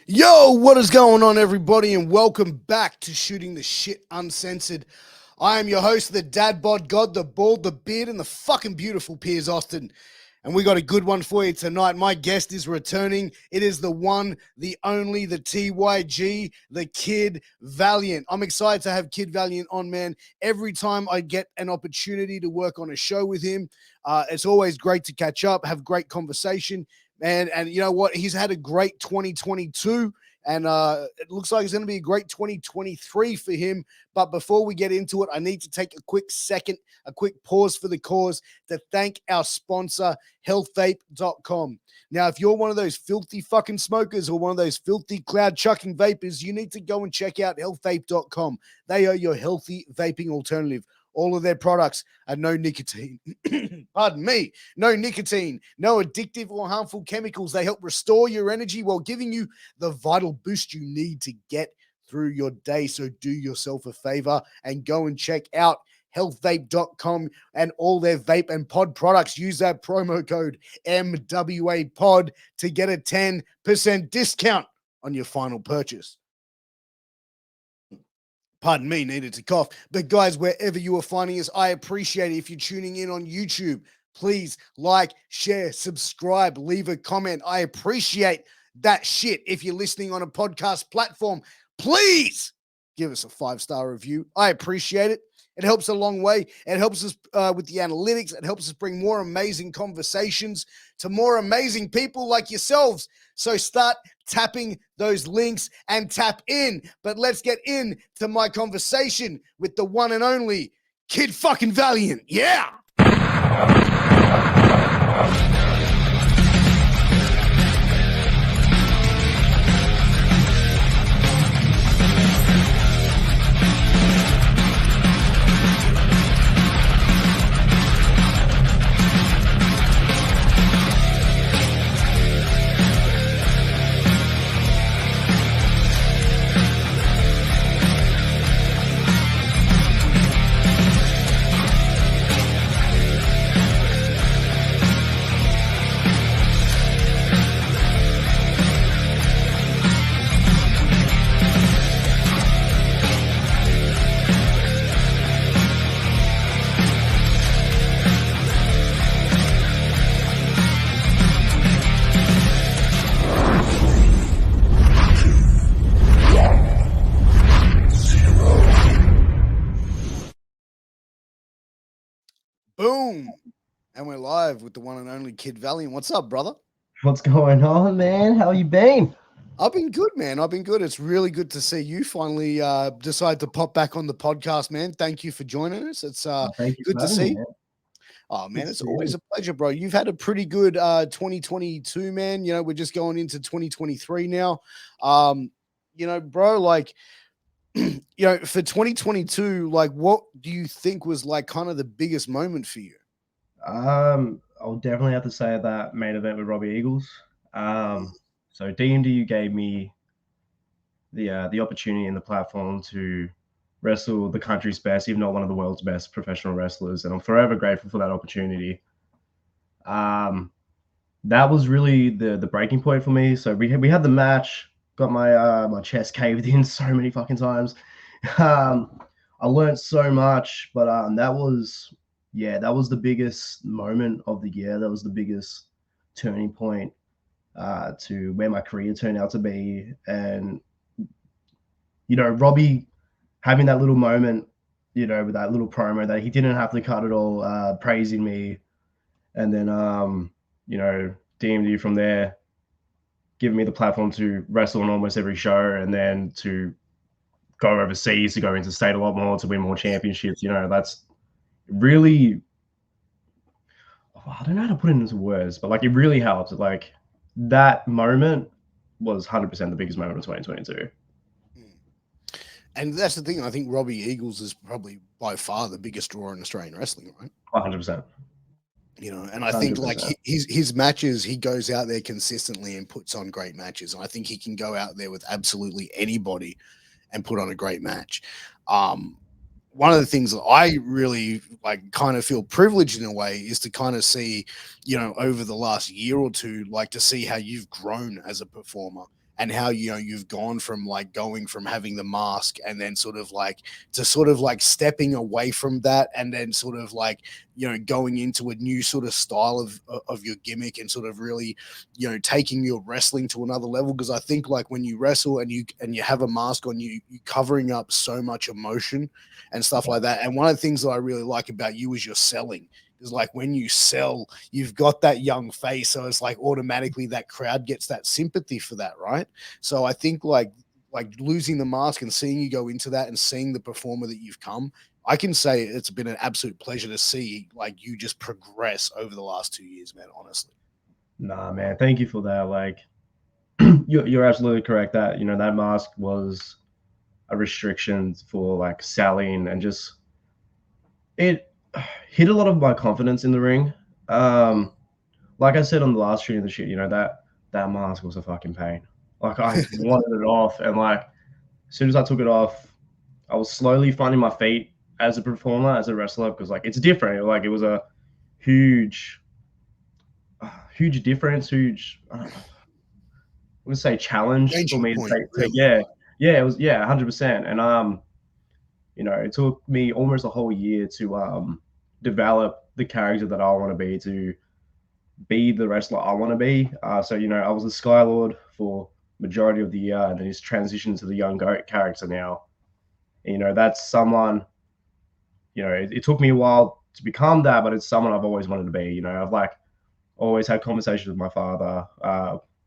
Yo, what is going on, everybody, and welcome back to Shooting the Shit Uncensored. I am your host, the dad bod god, the bald, the beard, and the fucking beautiful Piers Austin. And we got a good one for you tonight. My guest is returning. It is the one, the only, the TYG, the Kid Valiant. I'm excited to have Kid Valiant on, man. Every time I get an opportunity to work on a show with him, it's always great to catch up, have great conversation. And you know what? He's had a great 2022, and it looks like it's going to be a great 2023 for him. But before we get into it, I need to take a quick second, a quick pause for the cause to thank our sponsor, healthvape.com. Now, if you're one of those filthy fucking smokers or one of those filthy cloud chucking vapors, you need to go and check out healthvape.com. They are your healthy vaping alternative. All of their products are no nicotine. Pardon me. No nicotine, no addictive or harmful chemicals. They help restore your energy while giving you the vital boost you need to get through your day. So do yourself a favor and go and check out healthvape.com and all their vape and pod products. Use that promo code MWAPOD to get a 10% discount on your final purchase. Pardon me, needed to cough. But guys, wherever you are finding us, I appreciate it. If you're tuning in on YouTube, please like, share, subscribe, leave a comment. I appreciate that shit. If you're listening on a podcast platform, please give us a 5-star review. I appreciate it. It helps a long way. It helps us with the analytics. It helps us bring more amazing conversations to more amazing people like yourselves. So start tapping those links and tap in. But let's get into my conversation with the one and only Kid fucking Valiant. Yeah. Boom. And we're live with the one and only Kid Valiant. What's up, brother? What's going on, man? How you been? I've been good, man. I've been good. It's really good to see you finally decide to pop back on the podcast, man. Thank you for joining us. It's Thank you good for to having see. me, man. Oh, man, Good it's to see always you. a pleasure, bro. You've had a pretty good 2022, man. You know, we're just going into 2023 now. You know, bro, like, you know, for 2022, like, what do you think was like kind of the biggest moment for you? I'll definitely have to say that main event with Robbie Eagles. So D&D gave me the opportunity and the platform to wrestle the country's best, if not one of the world's best professional wrestlers, and I'm forever grateful for that opportunity. That was really the breaking point for me. So we had the match, got my chest caved in so many fucking times. I learned so much, but that was the biggest moment of the year. That was the biggest turning point to where my career turned out to be. And you know, Robbie having that little moment, you know, with that little promo that he didn't have to cut it all, praising me, and then you know, DM'd from there, giving me the platform to wrestle on almost every show, and then to go overseas, to go into state a lot more, to win more championships. You know, that's really, I don't know how to put it into words, but like it really helped. Like that moment was 100% the biggest moment of 2022. And that's the thing. I think Robbie Eagles is probably by far the biggest draw in Australian wrestling, right? 100%. You know, and I think like his matches, he goes out there consistently and puts on great matches. And I think he can go out there with absolutely anybody and put on a great match. One of the things that I really like kind of feel privileged in a way is to kind of see, you know, over the last year or two, like to see how you've grown as a performer and how, you know, you've gone from like going from having the mask and then sort of like to sort of like stepping away from that and then sort of like, you know, going into a new sort of style of your gimmick and sort of really, you know, taking your wrestling to another level. Because I think like when you wrestle and you have a mask on, you covering up so much emotion and stuff like that. And one of the things that I really like about you is your selling. Is like when you sell, you've got that young face, so it's like automatically that crowd gets that sympathy for that, right? So I think like losing the mask and seeing you go into that and seeing the performer that you've come, I can say it's been an absolute pleasure to see like you just progress over the last 2 years, man. Honestly. Nah, man, thank you for that. Like, you're absolutely correct that, you know, that mask was a restriction for like selling, and just it hit a lot of my confidence in the ring. Um, like I said on the last stream of the shit, you know, that mask was a fucking pain. Like, I wanted it off, and like as soon as I took it off, I was slowly finding my feet as a performer, as a wrestler, because like it's different. Like, it was a huge, huge difference, huge. I don't know, I would say challenge for Changing me to point, take. really. Yeah, yeah, it was, yeah, 100%. And you know, it took me almost a whole year to develop the character that I want to be the wrestler I want to be. So, you know, I was a Skylord for majority of the year, and then he's transitioned to the young goat character now. And, you know, that's someone. You know, it took me a while to become that, but it's someone I've always wanted to be. You know, I've like always had conversations with my father,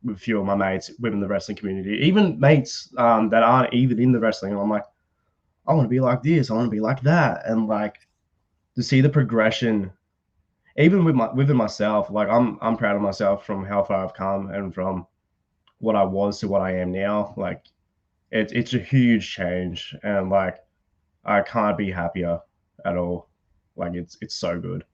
with a few of my mates within the wrestling community, even mates that aren't even in the wrestling. And I'm like, I want to be like this, I want to be like that, and like to see the progression, even within myself. Like, I'm proud of myself from how far I've come, and from what I was to what I am now. Like, it's a huge change, and like I can't be happier at all. Like, it's so good.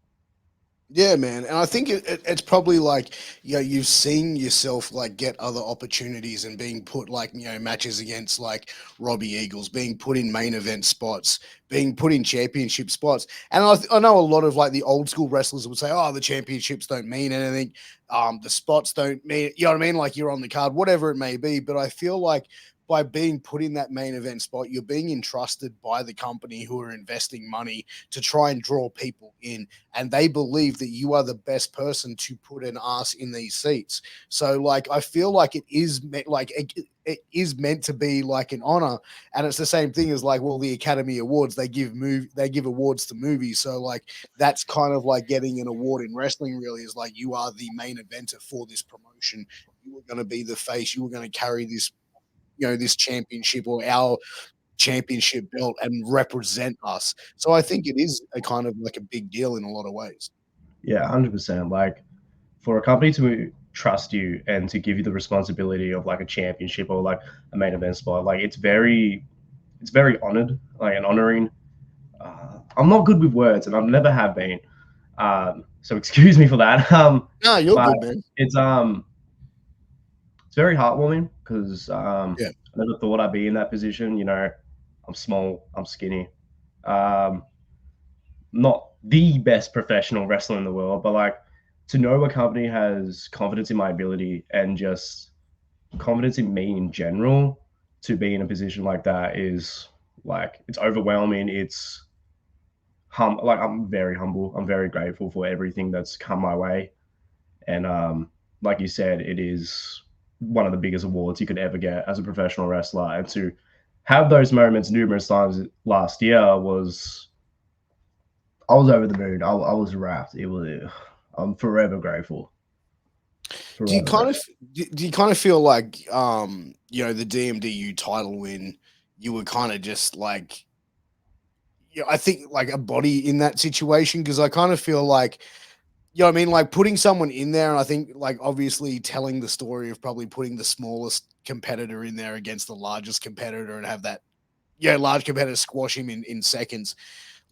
Yeah, man, and I think it's probably like, you know, you've seen yourself like get other opportunities and being put like, you know, matches against like Robbie Eagles, being put in main event spots, being put in championship spots, and I know a lot of like the old school wrestlers would say, oh, the championships don't mean anything, the spots don't mean, you know what I mean, like you're on the card, whatever it may be, but I feel like by being put in that main event spot, you're being entrusted by the company who are investing money to try and draw people in, and they believe that you are the best person to put an ass in these seats. So like I feel like it is like it is meant to be like an honor, and it's the same thing as like, well, the Academy Awards, they give awards to movies, so like that's kind of like getting an award in wrestling. Really, is like you are the main eventer for this promotion. You were going to be the face. You were going to carry this, you know, this championship or our championship belt and represent us. So I think it is a kind of like a big deal in a lot of ways. Yeah, 100%. Like, for a company to trust you and to give you the responsibility of like a championship or like a main event spot, like it's very honored, like, and honoring. I'm not good with words, and I never have been. So excuse me for that. No, you're But good, man. it's um it's very heartwarming, because Yeah. I never thought I'd be in that position. You know, I'm small, I'm skinny, um, not the best professional wrestler in the world, but like, to know a company has confidence in my ability, and just confidence in me in general, to be in a position like that is like, it's overwhelming. It's like, I'm very humble. I'm very grateful for everything that's come my way. And like you said, it is one of the biggest awards you could ever get as a professional wrestler. And to have those moments numerous times last year was, I was over the moon. I was wrapped. It was, I'm forever grateful. Do you Forever kind grateful. of do you kind of feel like you know, the DMDU title win, you were kind of just like, you know, I think like a body in that situation, because I kind of feel like, you know what I mean, like putting someone in there, and I think like obviously telling the story of probably putting the smallest competitor in there against the largest competitor and have that, yeah, large competitor squash him in seconds.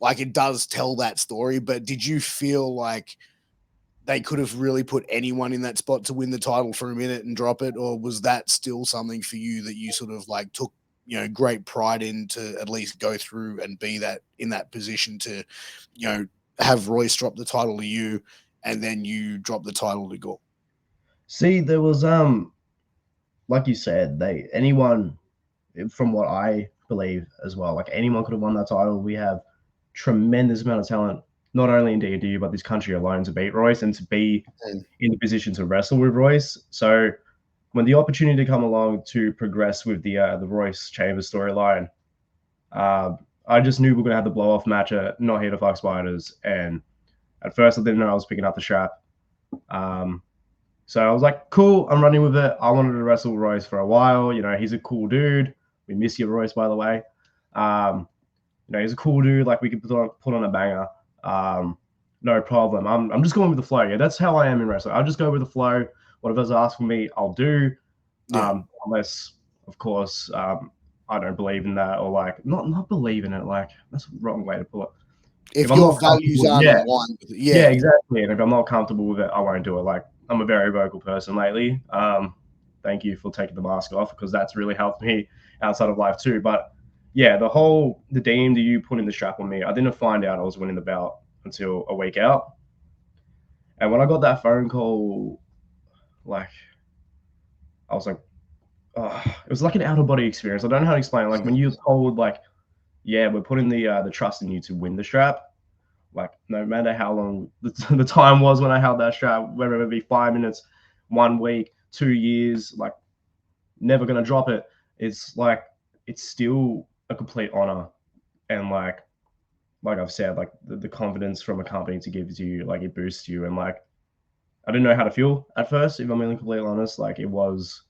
Like it does tell that story, but did you feel like they could have really put anyone in that spot to win the title for a minute and drop it, or was that still something for you that you sort of like took, you know, great pride in to at least go through and be that in that position to, you know, have Royce drop the title to you and then you drop the title to Gore? See, there was like you said, anyone, from what I believe as well, like anyone could have won that title. We have tremendous amount of talent, not only in D&D, but this country alone to beat Royce and to be in the position to wrestle with Royce. So when the opportunity come along to progress with the Royce Chambers storyline, I just knew we were going to have the blow-off match at Not Here to Fuck Spiders. And at first I didn't know I was picking up the strap. So I was like, cool, I'm running with it. I wanted to wrestle Royce for a while. You know, he's a cool dude. We miss you, Royce, by the way. You know, he's a cool dude. Like, we could put on a banger. No problem. I'm just going with the flow. Yeah, that's how I am in wrestling. I'll just go with the flow. Whatever's asked for me, I'll do. Unless, of course, I don't believe in that, or like not believe in it. Like, that's the wrong way to put it. If your values aren't in line with it, yeah, exactly. And if I'm not comfortable with it, I won't do it. Like, I'm a very vocal person lately. Thank you for taking the mask off, because that's really helped me outside of life too. But yeah, the DMDU putting the strap on me, I didn't find out I was winning the belt until a week out. And when I got that phone call, like, I was like, it was like an out of body experience. I don't know how to explain it. Like, when you're told, like, yeah, we're putting the trust in you to win the strap. Like, no matter how long the time was when I held that strap, whether it be 5 minutes, 1 week, 2 years, like, never gonna drop it. It's like, it's still a complete honor. And like I've said, like, the confidence from a company to give it to you, like, it boosts you. And like, I didn't know how to feel at first, if I'm being completely honest. Like, it was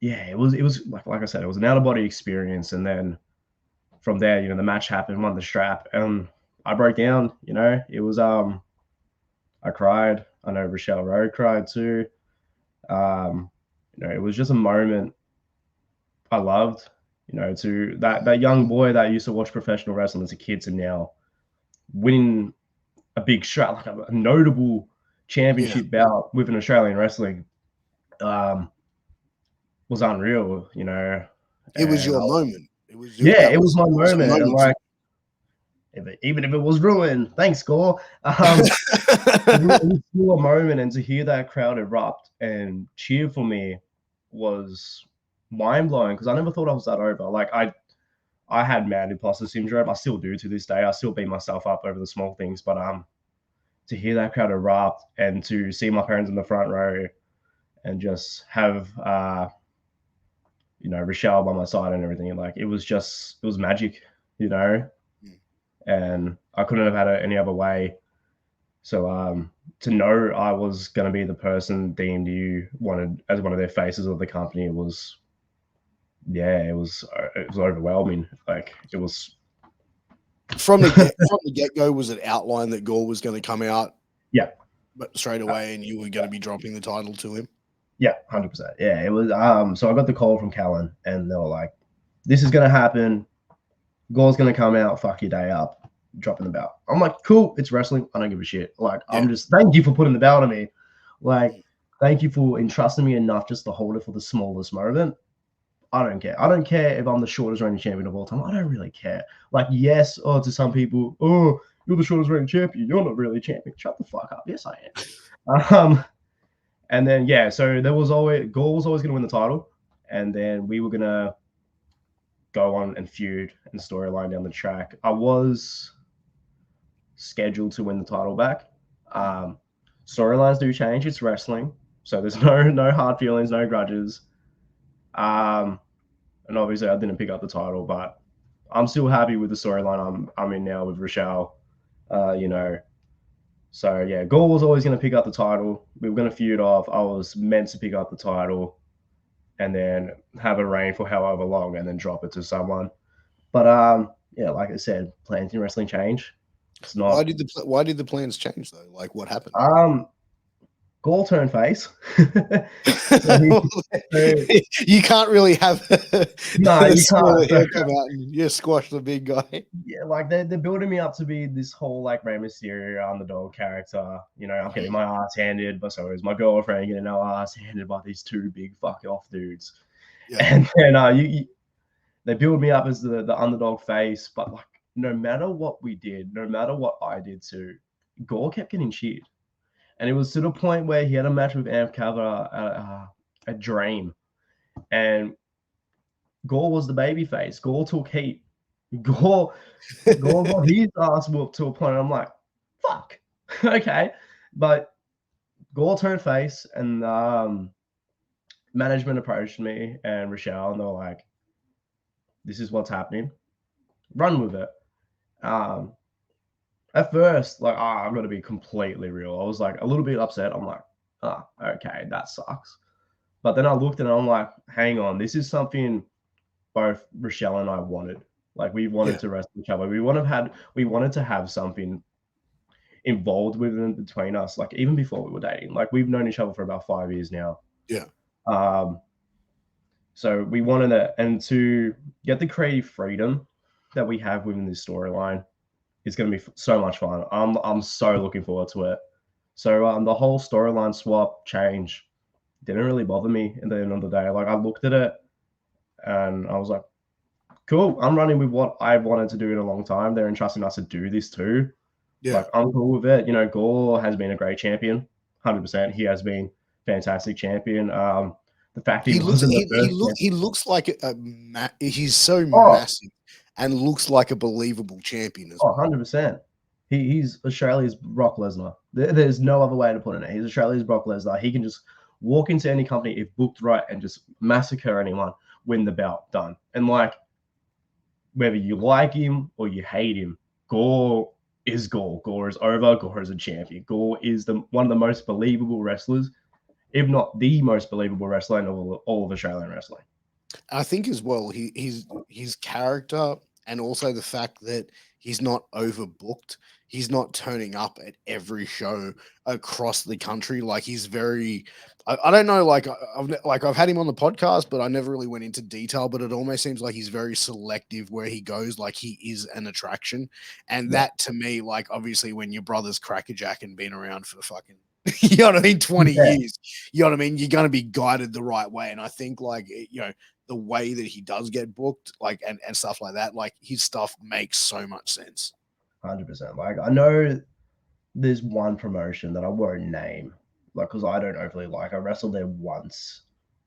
like I said, it was an out of body experience. And then from there, you know, the match happened, won the strap, and I broke down. You know, it was I cried. I know Rochelle Rowe cried too. You know, it was just a moment I loved. You know, to that young boy that used to watch professional wrestling as a kid, to now winning a big strap, like a notable championship bout with an Australian wrestling, was unreal. You know, it was your moment. It was my moment. And like, even if it was ruined, thanks, Gore. It was still a moment, and to hear that crowd erupt and cheer for me was mind blowing, because I never thought I was that over. Like, I had mad imposter syndrome. I still do to this day. I still beat myself up over the small things. But to hear that crowd erupt and to see my parents in the front row and just have you know, Rochelle by my side and everything, like, it was magic, you know. And I couldn't have had it any other way. So to know I was going to be the person DMDU wanted as one of their faces of the company, it was overwhelming. Like, it was from the get-go. Was it outlined that Gore was going to come out? Yeah, but straight away, and you were going to be dropping the title to him? Yeah, 100%. Yeah, it was. So I got the call from Callan, and they were like, "This is going to happen. Gore's going to come out. Fuck your day up, dropping the belt." I'm like, "Cool, it's wrestling. I don't give a shit." Like, I'm just, thank you for putting the belt on me. Like, thank you for entrusting me enough just to hold it for the smallest moment. I don't care. I don't care if I'm the shortest reigning champion of all time. I don't really care. Like, yes, to some people, oh, you're the shortest reigning champion. You're not really a champion. Shut the fuck up. Yes, I am. And then, yeah, so Gore was always going to win the title. And then we were going to go on and feud and storyline down the track. I was scheduled to win the title back. Storylines do change. It's wrestling. So there's no hard feelings, no grudges. And obviously I didn't pick up the title, but I'm still happy with the storyline I'm in now with Rochelle. You know, so yeah, Gore was always going to pick up the title. We were going to feud off. I was meant to pick up the title and then have a reign for however long and then drop it to someone. But yeah, like I said, plans in wrestling change. It's not. Why did the plans change though? Like, what happened? Gore turned face. You can't really have no, you can't. Come out and squash the big guy. Yeah, like they're building me up to be this whole like Rey Mysterio underdog character. You know, I'm getting my ass handed, but so is my girlfriend getting her ass handed by these two big fuck off dudes. Yeah. And then they build me up as the underdog face, but like no matter what we did, no matter what I did too, Gore kept getting cheered. And it was to the point where he had a match with Amp Cover at Dream. and Gore was the babyface. Gore took heat. Gore got his ass whooped to a point. I'm like, fuck. Okay. But Gore turned face, and management approached me and Rochelle, and they were like, this is what's happening. Run with it. At first, like, I've got to be completely real. I was like a little bit upset. I'm like, okay, that sucks. But then I looked and I'm like, hang on, this is something both Rochelle and I wanted. Like, we wanted to wrestle each other. We wanted to have something involved with and between us. Like, even before we were dating, like, we've known each other for about 5 years now. Yeah. So we wanted it, and to get the creative freedom that we have within this storyline is going to be so much fun. I'm so looking forward to it. So the whole storyline swap change didn't really bother me at the end of the day. Like, I looked at it and I was like, cool, I'm running with what I've wanted to do in a long time. They're entrusting us to do this too. Yeah. Like, I'm cool with it. You know, Gore has been a great champion, 100%. He has been fantastic champion. The fact he looks like he's so massive and looks like a believable champion as well. 100%. He's Australia's Brock Lesnar. There's no other way to put it. He's Australia's Brock Lesnar. He can just walk into any company if booked right and just massacre anyone, win the belt, done. And like, whether you like him or you hate him, Gore is Gore. Gore is over. Gore is a champion. Gore is one of the most believable wrestlers, if not the most believable wrestler in all of Australian wrestling. I think as well, his character, and also the fact that he's not overbooked. He's not turning up at every show across the country. Like, he's very, I don't know, I've had him on the podcast, but I never really went into detail, but it almost seems like he's very selective where he goes. Like, he is an attraction. And that to me, like, obviously when your brother's crackerjack and been around for fucking, you know what I mean, 20 years, you know what I mean? You're going to be guided the right way. And I think, like, you know, the way that he does get booked, like, and stuff like that, like, his stuff makes so much sense. 100%. Like, I know there's one promotion that I won't name, like, because I don't overly like. I wrestled there once,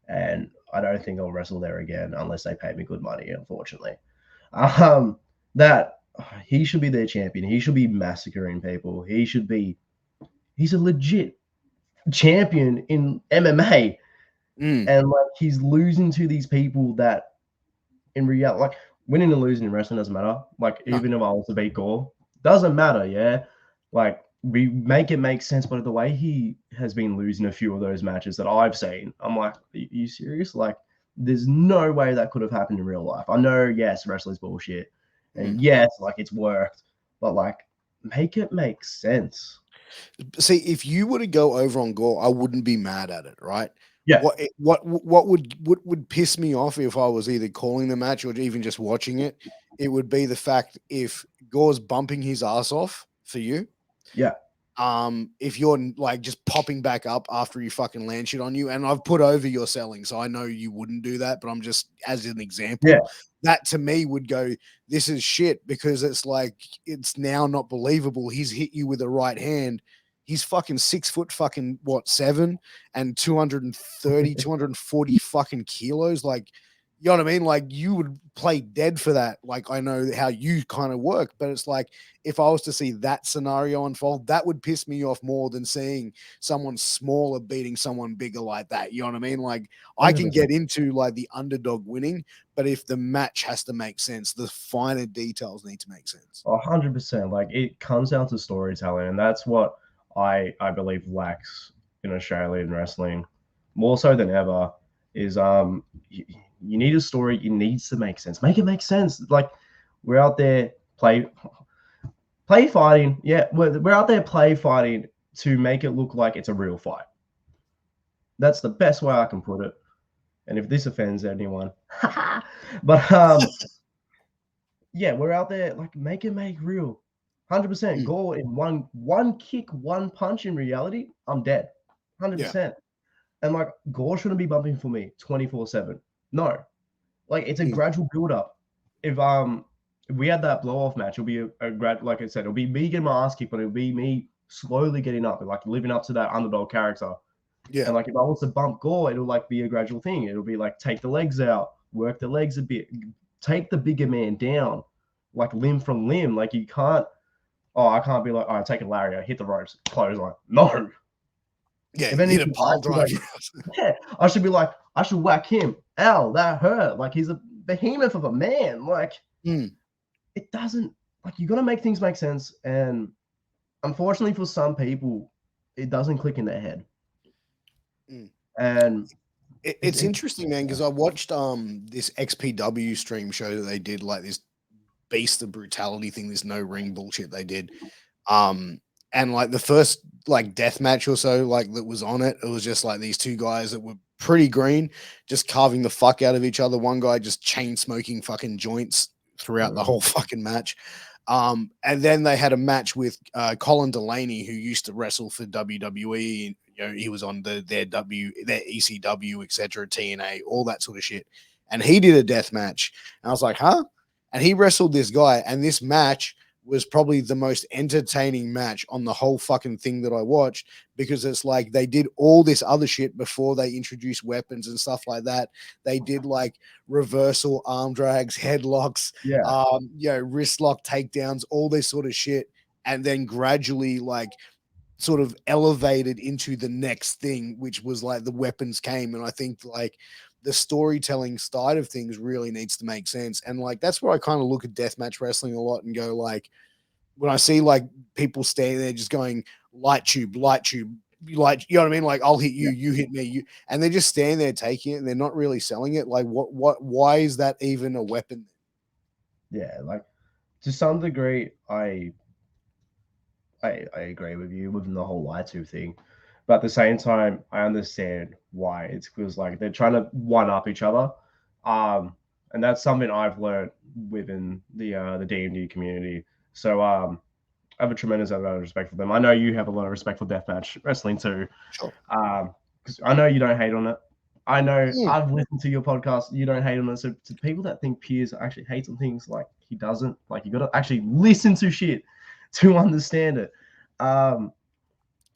and I don't think I'll wrestle there again unless they pay me good money, unfortunately. That he should be their champion. He should be massacring people. He's a legit champion in MMA. And like, he's losing to these people that in reality, like, winning and losing in wrestling doesn't matter. Like, even if I was to beat Gore, doesn't matter. Yeah. Like, we make it make sense, but the way he has been losing a few of those matches that I've seen, I'm like, are you serious? Like, there's no way that could have happened in real life. I know, yes, wrestling's bullshit. And yes, like, it's worked, but like, make it make sense. See, if you were to go over on Gore, I wouldn't be mad at it, right? Yeah. What would piss me off if I was either calling the match or even just watching it? It would be the fact if Gore's bumping his ass off for you. Yeah. If you're like just popping back up after he fucking land shit on you, and I've put over your selling, so I know you wouldn't do that, but I'm just as an example. Yeah. That to me would go, this is shit, because it's like, it's now not believable. He's hit you with a right hand. He's fucking 6 foot fucking 7 and 230, 240 fucking kilos. Like, you know what I mean? Like, you would play dead for that. Like, I know how you kind of work, but it's like, if I was to see that scenario unfold, that would piss me off more than seeing someone smaller beating someone bigger like that. You know what I mean? Like, I can get into like the underdog winning, but if the match has to make sense, the finer details need to make sense. 100%. Like, it comes down to storytelling, and that's what I believe lacks in Australian wrestling more so than ever. Is you need a story. It needs to make sense. Make it make sense. Like, we're out there play fighting. Yeah, we're out there play fighting to make it look like it's a real fight. That's the best way I can put it. And if this offends anyone, but yeah, we're out there, like, make it make real. 100%. Gore in one kick, one punch. In reality, I'm dead. 100%. Yeah. And like, Gore shouldn't be bumping for me 24/7. No, like, it's a gradual build up. If we had that blow off match, it'll be a like I said, it'll be me getting my ass kicked, but it'll be me slowly getting up and like living up to that underdog character. Yeah. And like if I was to bump Gore, it'll like be a gradual thing. It'll be like take the legs out, work the legs a bit, take the bigger man down, like limb from limb. Like you can't. Oh, I can't be like, all right, take a lariat, hit the ropes, clothesline. No. Yeah, If hit a anything, pile driver. I should be like, I should whack him. Ow, that hurt. Like he's a behemoth of a man. Like it doesn't. Like you got to make things make sense. And unfortunately, for some people, it doesn't click in their head. And it's interesting, man, because I watched this XPW stream show that they did, like this Beast of Brutality thing, this no ring bullshit they did. And like the first like death match or so, like that was on it, it was just like these two guys that were pretty green, just carving the fuck out of each other. One guy just chain smoking fucking joints throughout the whole fucking match. And then they had a match with Colin Delaney, who used to wrestle for WWE. You know, he was on their ECW, etc., TNA, all that sort of shit. And he did a death match. And I was like, huh? And he wrestled this guy. And this match was probably the most entertaining match on the whole fucking thing that I watched, because it's like they did all this other shit before they introduced weapons and stuff like that. They did like reversal arm drags, headlocks, wrist lock takedowns, all this sort of shit. And then gradually like sort of elevated into the next thing, which was like the weapons came. And I think like the storytelling side of things really needs to make sense. And like that's where I kind of look at deathmatch wrestling a lot and go like, when I see like people standing there just going light tube, like, you know what I mean? Like I'll hit you, you hit me, and they're just standing there taking it and they're not really selling it. Like why is that even a weapon? Yeah, like to some degree, I agree with you with the whole light tube thing. But at the same time, I understand why. It's because like they're trying to one up each other. And that's something I've learned within the D&D community. So I have a tremendous amount of respect for them. I know you have a lot of respect for deathmatch wrestling too. Sure. Because I know you don't hate on it. I know I've listened to your podcast. You don't hate on it. So to people that think Piers actually hates on things, like he doesn't. Like you got to actually listen to shit to understand it.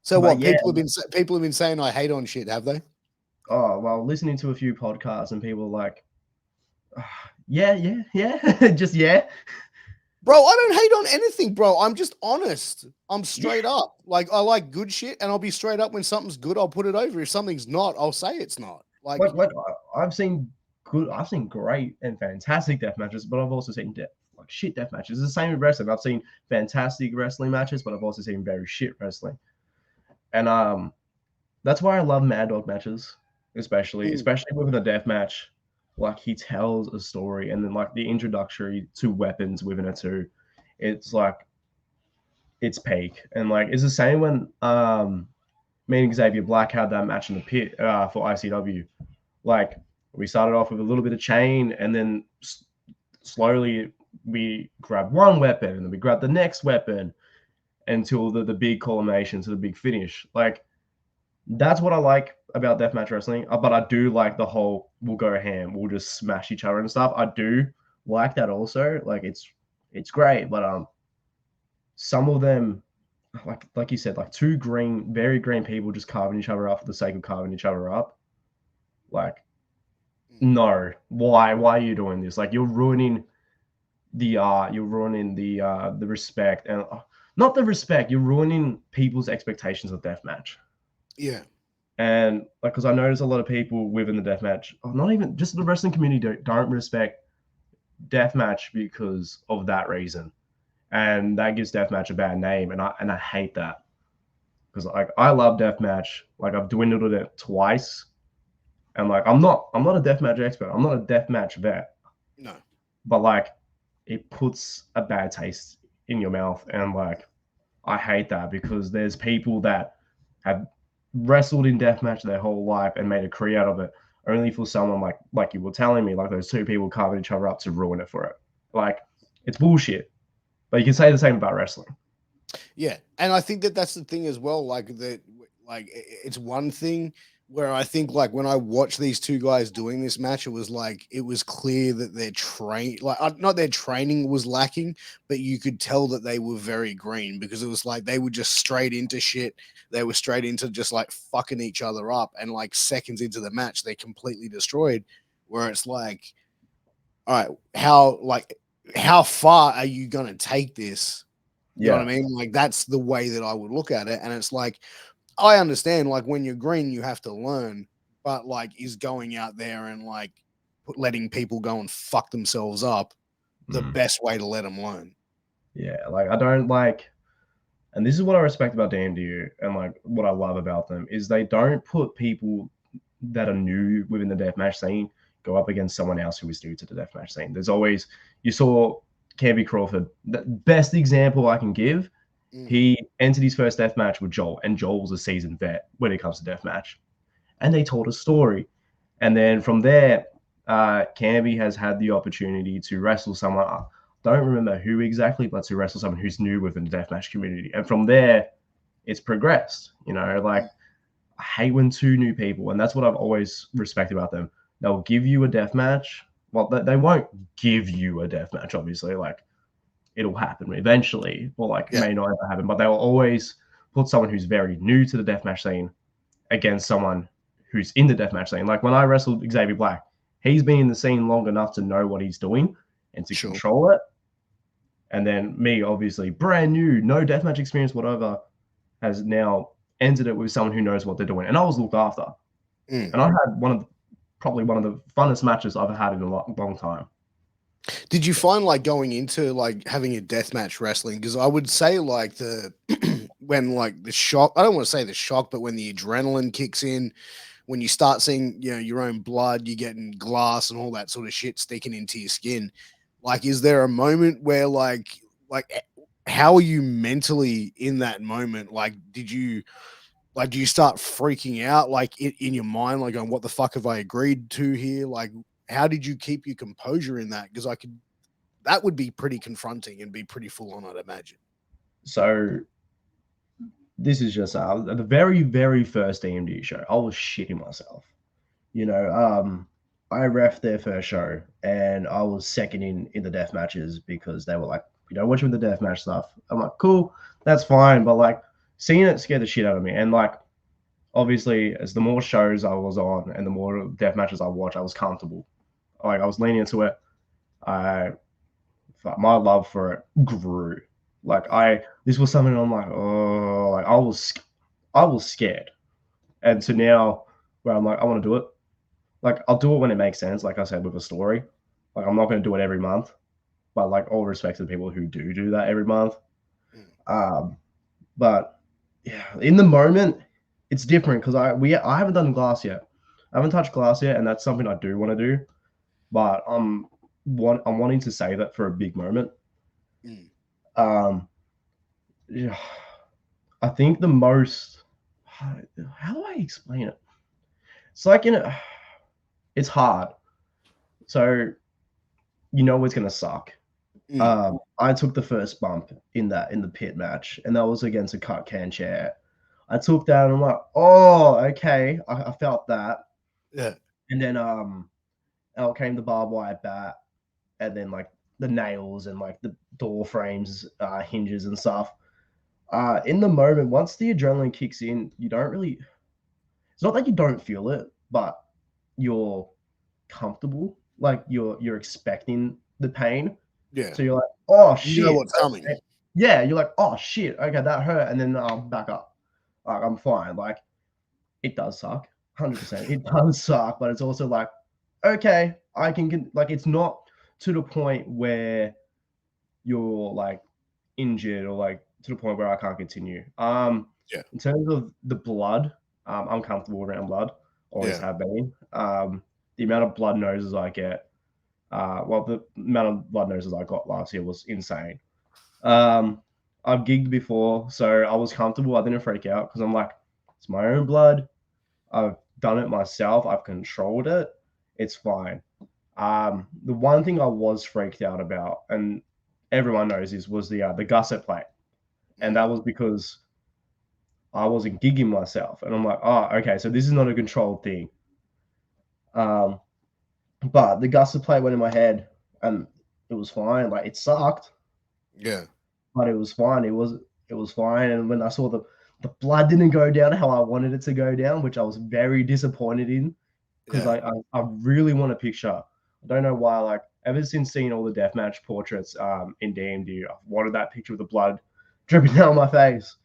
So what? Yeah. People have been saying I hate on shit, have they? Oh well, listening to a few podcasts and people are like, yeah, just yeah. Bro, I don't hate on anything, bro. I'm just honest. I'm straight up. Like I like good shit, and I'll be straight up when something's good. I'll put it over. If something's not, I'll say it's not. Like I've seen great and fantastic death matches, but I've also seen shit death matches. It's the same with wrestling. I've seen fantastic wrestling matches, but I've also seen very shit wrestling. And that's why I love Mad Dog matches, especially with a death match. Like he tells a story, and then like the introductory to weapons within it too. It's like it's peak, and like it's the same when me and Xavier Black had that match in the pit for ICW. Like we started off with a little bit of chain, and then slowly we grabbed one weapon, and then we grabbed the next weapon until the big culmination to the big finish. Like that's what I like about deathmatch wrestling. But I do like the whole we'll go ham, we'll just smash each other and stuff. I do like that also. Like it's great, but some of them, like you said, like two very green people just carving each other up for the sake of carving each other up. Like, no, why are you doing this? Like you're ruining the art, you're ruining the respect, and not the respect, you're ruining people's expectations of deathmatch. Yeah. And like, because I notice a lot of people within the deathmatch, not even just the wrestling community, don't respect deathmatch because of that reason, and that gives deathmatch a bad name, and I hate that, because like I love deathmatch. Like I've dwindled it twice, and like I'm not a deathmatch expert. I'm not a deathmatch vet. No. But like, it puts a bad taste in your mouth, and like I hate that, because there's people that have wrestled in deathmatch their whole life and made a career out of it, only for someone like you were telling me, like those two people carving each other up, to ruin it for it. Like it's bullshit. But you can say the same about wrestling. Yeah, and I think that's the thing as well. Like it's one thing where I think like when I watched these two guys doing this match, it was clear that their not their training was lacking, but you could tell that they were very green because it was like they were just straight into shit. They were straight into just like fucking each other up, and like seconds into the match, they completely destroyed. Where it's like, all right, how far are you gonna take this? You know what I mean? Like that's the way that I would look at it, and it's like I understand, like when you're green, you have to learn, but like, is going out there and like letting people go and fuck themselves up the best way to let them learn? Yeah, like I don't like, and this is what I respect about DMDU and like what I love about them is they don't put people that are new within the deathmatch scene go up against someone else who is new to the deathmatch scene. There's always, you saw Canby Crawford, the best example I can give. He entered his first deathmatch with Joel, and Joel was a seasoned vet when it comes to deathmatch. And they told a story. And then from there, Canby has had the opportunity to wrestle someone. I don't remember who exactly, but to wrestle someone who's new within the deathmatch community. And from there, it's progressed. You know, like I hate when two new people, and that's what I've always respected about them. They'll give you a death match. Well, they won't give you a death match, obviously. Like it'll happen eventually, or like may not ever happen. But they'll always put someone who's very new to the deathmatch scene against someone who's in the deathmatch scene. Like when I wrestled Xavier Black, he's been in the scene long enough to know what he's doing and to control it. And then me, obviously, brand new, no deathmatch experience, whatever, has now ended it with someone who knows what they're doing. And I was looked after. And I had probably one of the funnest matches I've had in a long time. Did you find like going into like having a deathmatch wrestling? Because I would say like when like the shock, I don't want to say the shock, but when the adrenaline kicks in, when you start seeing, you know, your own blood, you're getting glass and all that sort of shit sticking into your skin. Like, is there a moment where how are you mentally in that moment? Like, do you start freaking out like in your mind, like going, what the fuck have I agreed to here? Like, how did you keep your composure in that? Because that would be pretty confronting and be pretty full on, I'd imagine. So this is just the very, very first DMD show. I was shitting myself. You know, I ref their first show and I was second in the death matches because they were like, you know, watching the death match stuff. I'm like, cool, that's fine. But like seeing it scared the shit out of me. And like, obviously, as the more shows I was on and the more death matches I watched, I was comfortable. Like I was leaning into it. My love for it grew. Like this was something I'm like, oh, like I was scared. And so now where I'm like, I want to do it. Like I'll do it when it makes sense. Like I said, with a story. Like I'm not going to do it every month, but like all respect to the people who do that every month. But yeah, in the moment, it's different because I haven't done glass yet. I haven't touched glass yet, and that's something I do want to do. But I'm wanting to save it for a big moment. Yeah, I think the most. How do I explain it? It's like it's hard. So you know it's gonna suck. I took the first bump in the pit match, and that was against a cut can chair. I took that, and I'm like, oh, okay, I felt that. Yeah. And then out came the barbed wire bat, and then like the nails and like the door frames, hinges and stuff. In the moment, once the adrenaline kicks in, you don't really. It's not that you don't feel it, but you're comfortable. Like you're expecting the pain. Yeah. So you're like, oh You know shit. what's coming. Yeah, you're like, oh shit. Okay, that hurt, and then I'll back up. Like I'm fine. Like it does suck, 100%. It does suck, but it's also like, okay, I can like it's not to the point where you're like injured or like to the point where I can't continue. Yeah. In terms of the blood, I'm comfortable around blood. Always have been. The amount of blood noses I get, the amount of blood noses I got last year was insane. I've gigged before, so I was comfortable. I didn't freak out because I'm like, it's my own blood. I've done it myself. I've controlled it. It's fine. The one thing I was freaked out about, and everyone knows this, was the gusset plate, and that was because I wasn't gigging myself. And I'm like, oh, okay, so this is not a controlled thing. But the gusset plate went in my head and it was fine. Like, it sucked, Yeah. but it was fine. It was fine. And when I saw the blood didn't go down how I wanted it to go down, which I was very disappointed in, because Yeah. I really want a picture. I don't know why. Like, ever since seeing all the deathmatch portraits in DMD, I've wanted that picture with the blood dripping down my face.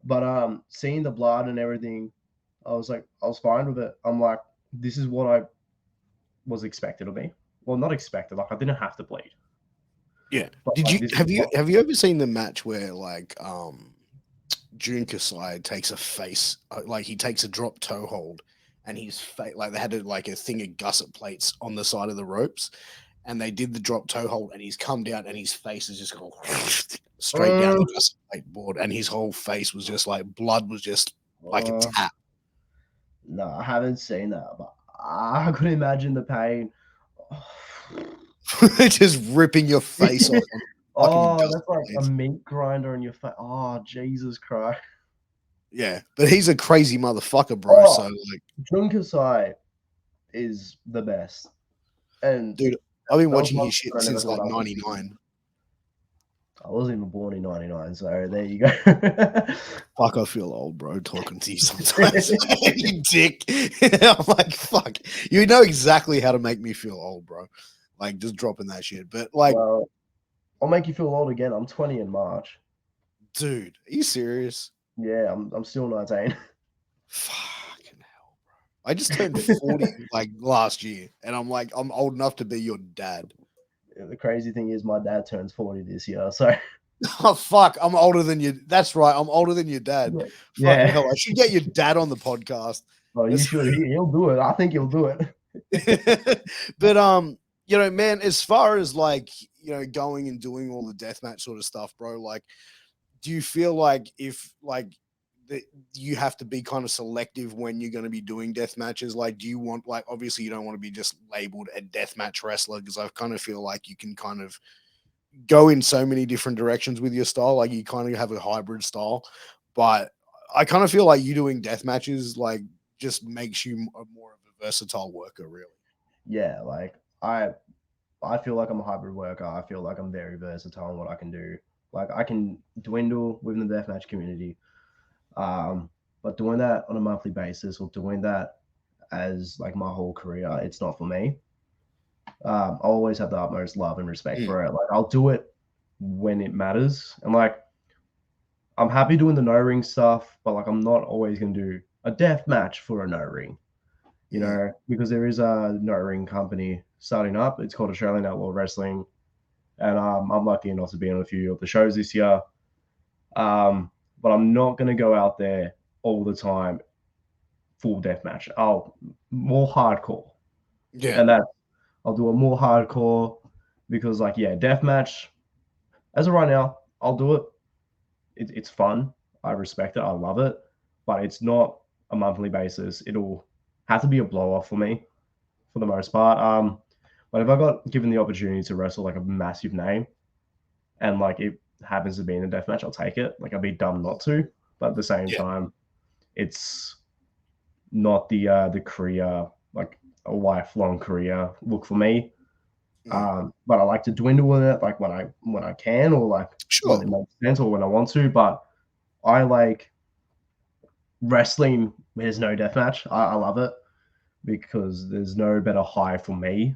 But seeing the blood and everything, I was fine with it. I'm like, this is what I was expected of me. Well, not expected. Like, I didn't have to bleed. Yeah. But Did like, you this is have you what, have you ever seen the match where like June Kasai takes a face like he takes a drop toe hold and his face like they had like a thing of gusset plates on the side of the ropes and they did the drop toe hold and he's come down and his face is just going straight down the gusset plate board and his whole face was just like blood was just like a tap. no, I haven't seen that, but I could imagine the pain. Just ripping your face off on fucking Oh, gusset that's like a plates. meat grinder on your face. Oh, Jesus Christ. Yeah, but he's a crazy motherfucker, bro. So Oh, like, Jun Kasai is the best. And dude, I've been that was watching one his shit that I never since thought like I would see. '99. I wasn't even born in 99, so there you go. Fuck, I feel old, bro, talking to you sometimes. You dick. I'm like, fuck. You know exactly how to make me feel old, bro. Like, just dropping that shit. But, like, Well, I'll make you feel old again. I'm 20 in March. dude, are you serious? Yeah, I'm still 19. Fucking hell, bro. I just turned 40, like, last year. And I'm like, I'm old enough to be your dad. The crazy thing is my dad turns 40 this year, so Oh, fuck. I'm older than you. That's right. I'm older than your dad. Fucking yeah. hell. I should get your dad on the podcast. Oh, you That's should. He'll do it. I think he'll do it. but you know, man, as far as like, you know, going and doing all the deathmatch sort of stuff, bro, like, do you feel like if like that you have to be kind of selective when you're going to be doing death matches? Like, do you want like obviously you don't want to be just labeled a deathmatch wrestler because I kind of feel like you can kind of go in so many different directions with your style. Like you kind of have a hybrid style, but I kind of feel like you doing death matches like just makes you more of a versatile worker, really. Yeah, like I feel like I'm a hybrid worker. I feel like I'm very versatile in what I can do. Like I can dwindle within the deathmatch community, but doing that on a monthly basis or doing that as like my whole career, it's not for me. I always have the utmost love and respect Mm, for it. Like I'll do it when it matters, and like I'm happy doing the no ring stuff, but like I'm not always gonna do a death match for a no ring, mm, because there is a no ring company starting up. It's called Australian Outlaw Wrestling, and I'm lucky enough to be on a few of the shows this year. But I'm not gonna go out there all the time full death match. I'll more hardcore, yeah, and that I'll do a more hardcore because like yeah, death match as of right now, I'll do it. It's fun. I respect it. I love it, but it's not a monthly basis. It'll have to be a blow off for me for the most part. But if I got given the opportunity to wrestle like a massive name and like it happens to be in a death match, I'll take it. Like I'd be dumb not to. But at the same yeah, time, it's not the career like a lifelong career look for me. mm, But I like to dwindle with it, like when I can, or like when sure, it makes sense, or when I want to. But I like wrestling where there's no deathmatch. I love it because there's no better high for me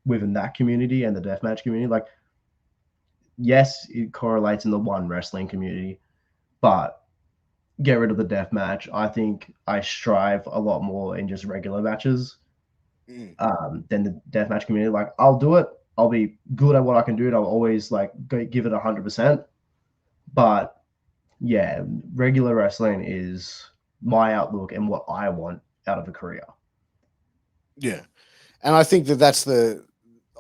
within that community and the deathmatch community. Like, yes, it correlates in the one wrestling community, but get rid of the deathmatch. I think I strive a lot more in just regular matches mm, than the deathmatch community. Like, I'll do it. I'll be good at what I can do, and I'll always like give it 100%. But yeah, regular wrestling is my outlook and what I want out of a career. yeah. And I think that that's the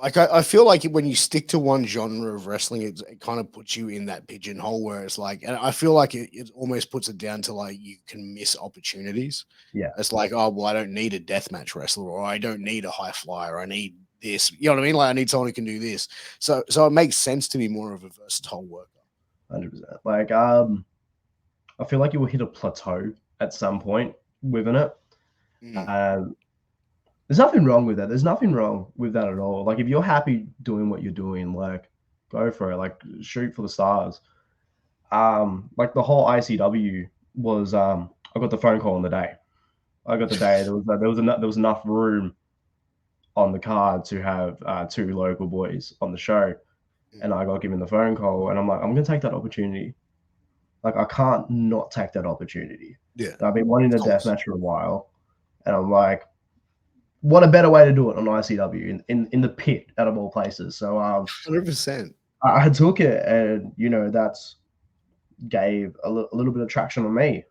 like I feel like when you stick to one genre of wrestling, it kind of puts you in that pigeonhole where it's like, and I feel like it almost puts it down to like you can miss opportunities. Yeah, It's like, oh well, I don't need a deathmatch wrestler, or I don't need a high flyer. I need this. You know what I mean? Like I need someone who can do this. So it makes sense to be more of a versatile worker. 100%. Like, I feel like you will hit a plateau at some point within it. There's nothing wrong with that. There's nothing wrong with that at all. Like if you're happy doing what you're doing, like go for it. Like shoot for the stars. Like the whole ICW was I got the phone call on the day. I got the day there was enough room on the card to have two local boys on the show, and I got given the phone call, and I'm like, I'm gonna take that opportunity. Like I can't not take that opportunity. Yeah. I've been wanting a deathmatch for a while, and I'm like, what a better way to do it on ICW in the pit out of all places. So 100%. I took it, and that's gave a little bit of traction on me.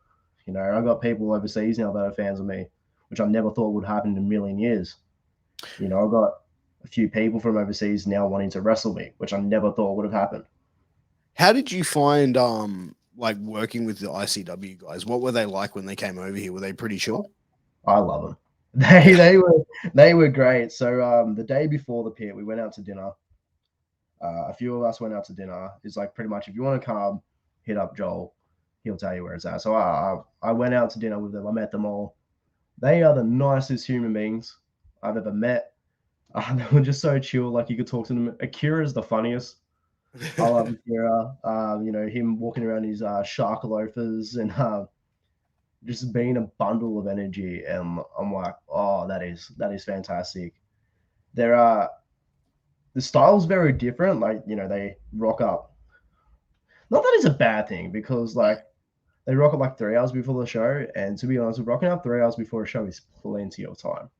I got people overseas now that are fans of me, which I never thought would happen in a million years. I got a few people from overseas now wanting to wrestle me, which I never thought would have happened. How did you find like working with the ICW guys? What were they like when they came over here? Were they pretty chill? I love them. They were great. So the day before the pit, we went out to dinner. A few of us went out to dinner. It's like pretty much if you want to come, hit up Joel. He'll tell you where it's at. So I went out to dinner with them. I met them all. They are the nicest human beings I've ever met. They were just so chill. Like you could talk to them. Akira is the funniest. I love Akira. Him walking around his shark loafers and just being a bundle of energy. And I'm like, oh, that is fantastic. The style's very different. Like, they rock up. Not that it's a bad thing because like they rock up like 3 hours before the show. And to be honest, rocking up 3 hours before a show is plenty of time.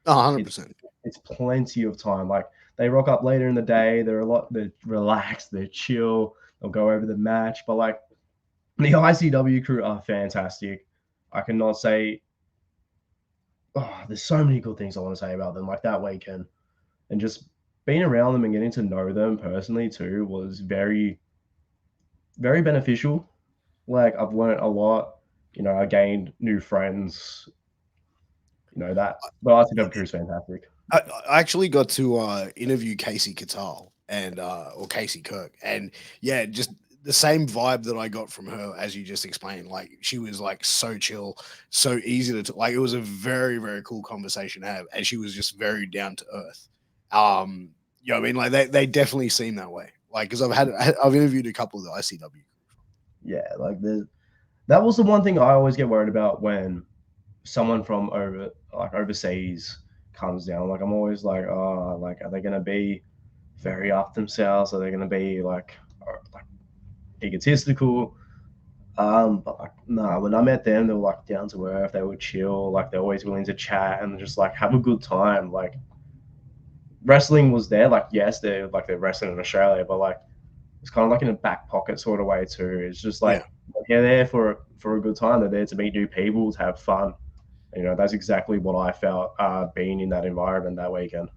Oh, 100%. It's plenty of time. Like they rock up later in the day. They're relaxed. They're chill. They'll go over the match. But like the ICW crew are fantastic. I cannot say. Oh, there's so many good things I want to say about them. Like that weekend, and just being around them and getting to know them personally too was very, very beneficial. Like I've learned a lot. I gained new friends. That. But ICW crew is fantastic. I actually got to interview Casey Catal and or Casey Kirk, and yeah, just the same vibe that I got from her as you just explained. Like she was like so chill, so easy to talk. Like it was a very very cool conversation to have, and she was just very down to earth. I mean, like they definitely seem that way. Like because I've interviewed a couple of the ICW. Yeah, like that was the one thing I always get worried about when someone from overseas comes down. Like I'm always like, oh, like are they gonna be very up themselves? Are they gonna be like egotistical? But like nah, when I met them, they were like down to earth. They were chill. Like they're always willing to chat and just like have a good time. Like wrestling was there. Like yes, they're wrestling in Australia, but like it's kind of like in a back pocket sort of way too. It's just like they're there for a good time. They're there to meet new people, to have fun. That's exactly what I felt being in that environment that weekend.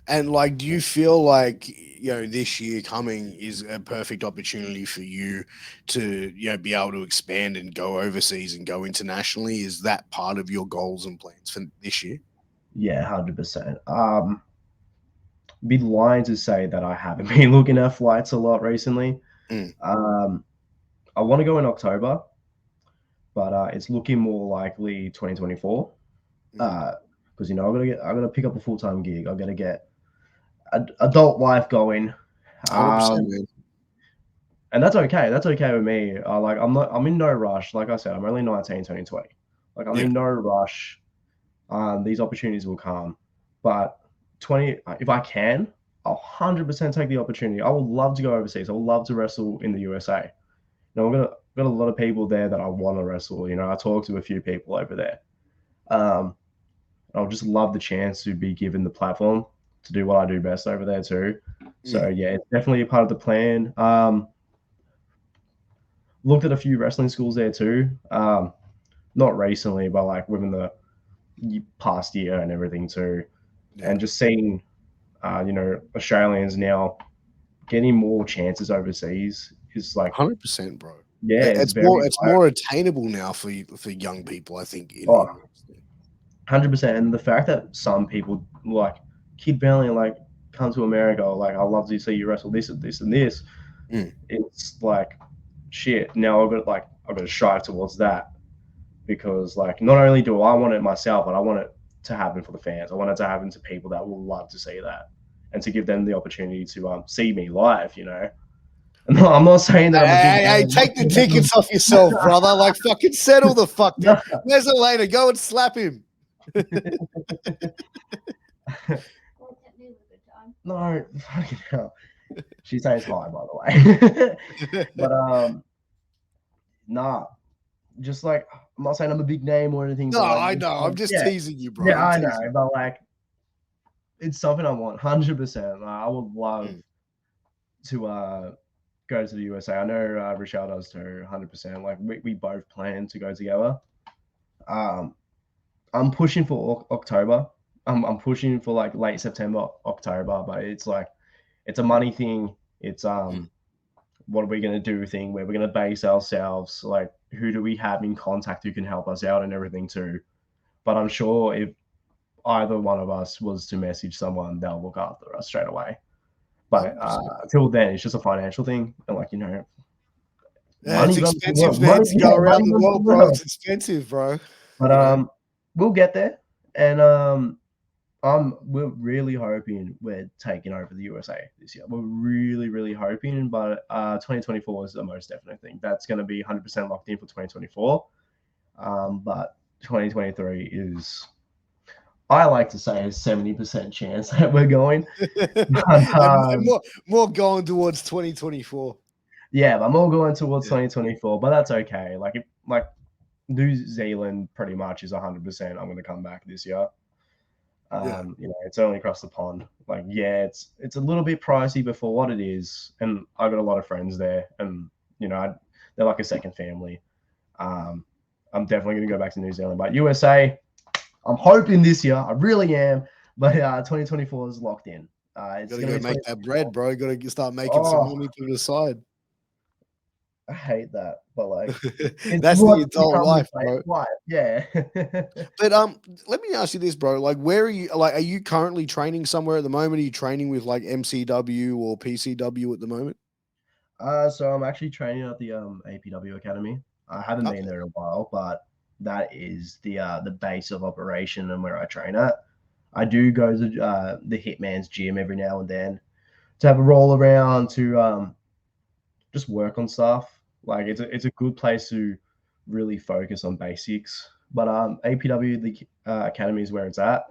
And like, do you feel like this year coming is a perfect opportunity for you to be able to expand and go overseas and go internationally? Is that part of your goals and plans for this year? Yeah, 100%. Be lying to say that I haven't been looking at flights a lot recently. I want to go in October, but it's looking more likely 2024. Because I gotta pick up a full-time gig. I gotta get adult life going. 100%, and that's okay. That's okay with me. I'm in no rush. Like I said, I'm only 19, turning 20. Like I'm in no rush. These opportunities will come, but 20. If I can, I'll 100% take the opportunity. I would love to go overseas. I would love to wrestle in the USA. I've got a lot of people there that I want to wrestle. I talked to a few people over there. I'll just love the chance to be given the platform to do what I do best over there too. So yeah, it's definitely a part of the plan. Looked at a few wrestling schools there too. Not recently, but like within the past year and everything too. And just seeing, Australians now getting more chances overseas is like 100%, bro. Yeah, it's more attainable now for young people, I think. 100%. And the fact that some people like Kid Valiant like come to America, like I'd love to see you wrestle this and this and this. It's like shit, now I've got to strive towards that, because like not only do I want it myself, but I want it to happen for the fans. I want it to happen to people that will love to see that, and to give them the opportunity to see me live. No, I'm not saying that I'm a big Hey, take the tickets off yourself, brother. Like, fucking settle the fuck down. There's a later. Go and slap him. No, fucking hell. She says hi, by the way. But nah, just like, I'm not saying I'm a big name or anything. No, but like, I know. I'm just teasing you, bro. Yeah, I know, but like, it's something I want, 100%. I would love to go to the USA. I know Rochelle does too, 100%. Like, we both plan to go together. I'm pushing for October. I'm pushing for like late September, October, but it's like, it's a money thing. It's what are we gonna do thing, where we're gonna base ourselves, like who do we have in contact who can help us out and everything too. But I'm sure if either one of us was to message someone, they'll look after us straight away. But until then, it's just a financial thing, and like, it's expensive, man, to go around the world, bro. It's expensive, bro. But we'll get there, and we're really hoping we're taking over the USA this year. We're really, really hoping, but 2024 is the most definite thing. That's going to be 100% locked in for 2024. But 2023 is, I like to say, a 70% chance that we're going. But, more going towards 2024. Yeah, I'm all going towards 2024, but that's okay. Like, New Zealand pretty much is 100%. I'm going to come back this year. It's only across the pond. Like, yeah, it's a little bit pricey, but for what it is, and I've got a lot of friends there, and they're like a second family. I'm definitely going to go back to New Zealand, but USA, I'm hoping this year. I really am, but 2024 is locked in. It's going to make that bread, bro. You got to start making some money to the side. I hate that, but like, that's the adult life, bro. Life. Yeah. But let me ask you this, bro. Like, where are you? Like, are you currently training somewhere at the moment? Are you training with like MCW or PCW at the moment? So I'm actually training at the APW Academy. I haven't been there in a while, but that is the base of operation and where I train at. I do go to the Hitman's gym every now and then to have a roll around, to just work on stuff. Like, it's a good place to really focus on basics. But APW, the academy, is where it's at.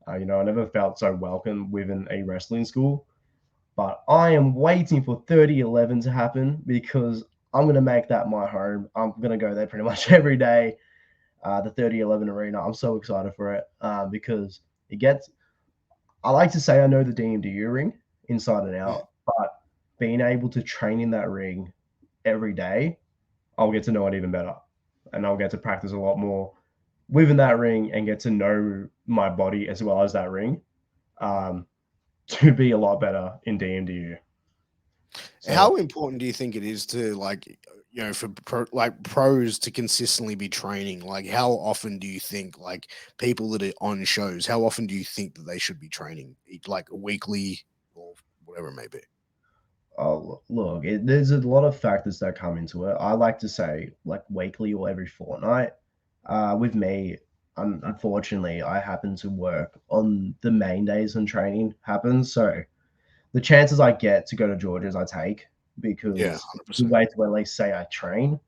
I never felt so welcome within a wrestling school. But I am waiting for 3011 to happen, because I'm going to make that my home. I'm going to go there pretty much every day. The 3011 arena, I'm so excited for it, because I like to say I know the DMDU ring inside and out, but being able to train in that ring every day, I'll get to know it even better, and I'll get to practice a lot more within that ring and get to know my body as well as that ring, to be a lot better in DMDU. So, how important do you think it is to, like, for pros to consistently be training? Like, how often do you think, like, people that are on shows, how often do you think that they should be training, like weekly or whatever it may be? Oh, look, there's a lot of factors that come into it. I like to say like weekly or every fortnight. With me, unfortunately, I happen to work on the main days when training happens. So the chances I get to go to Georgia's, I take, because to wait to at least say I train,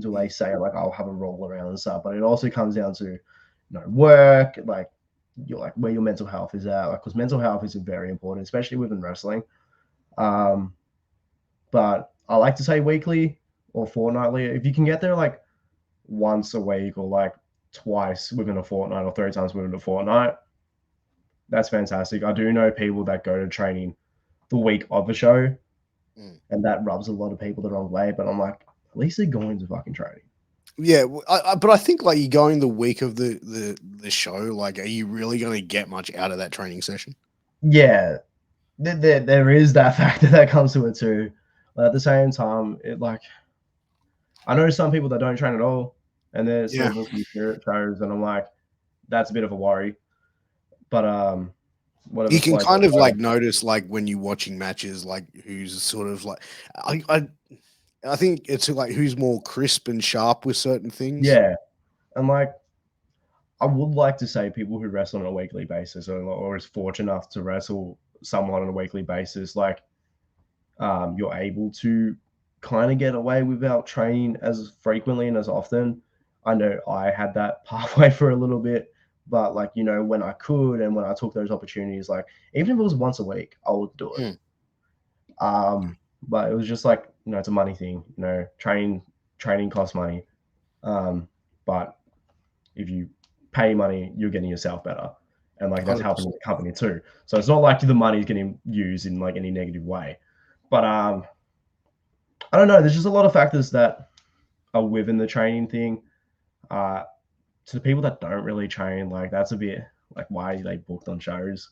to at least say like I'll have a roll around and stuff. But it also comes down to work, like where your mental health is at, because mental health is very important, especially within wrestling. But I like to say weekly or fortnightly. If you can get there like once a week or like twice within a fortnight or 3 times within a fortnight, that's fantastic. I do know people that go to training the week of the show, and that rubs a lot of people the wrong way. But I'm like, at least they're going to fucking training. Yeah, but I think like you're going the week of the show. Like, are you really going to get much out of that training session? Yeah, there is that factor that comes to it too. But at the same time, I know some people that don't train at all, and they're still booking shows, and I'm like, that's a bit of a worry. But whatever. You can kind of like notice, like when you're watching matches, like who's sort of like, I think it's like who's more crisp and sharp with certain things. Yeah, and like I would like to say people who wrestle on a weekly basis or is fortunate enough to wrestle someone on a weekly basis, like you're able to kind of get away without training as frequently and as often. I know I had that pathway for a little bit, but like, you know, when I could and when I took those opportunities, like even if it was once a week, I would do it. But it was just like, you know, it's a money thing, you know, training costs money. But if you pay money, you're getting yourself better. And like that's 100%. helping the company too. So it's not like the money is getting used in like any negative way. But I don't know. There's just a lot of factors that are within the training thing. To the people that don't really train, like that's a bit like why are they booked on shows?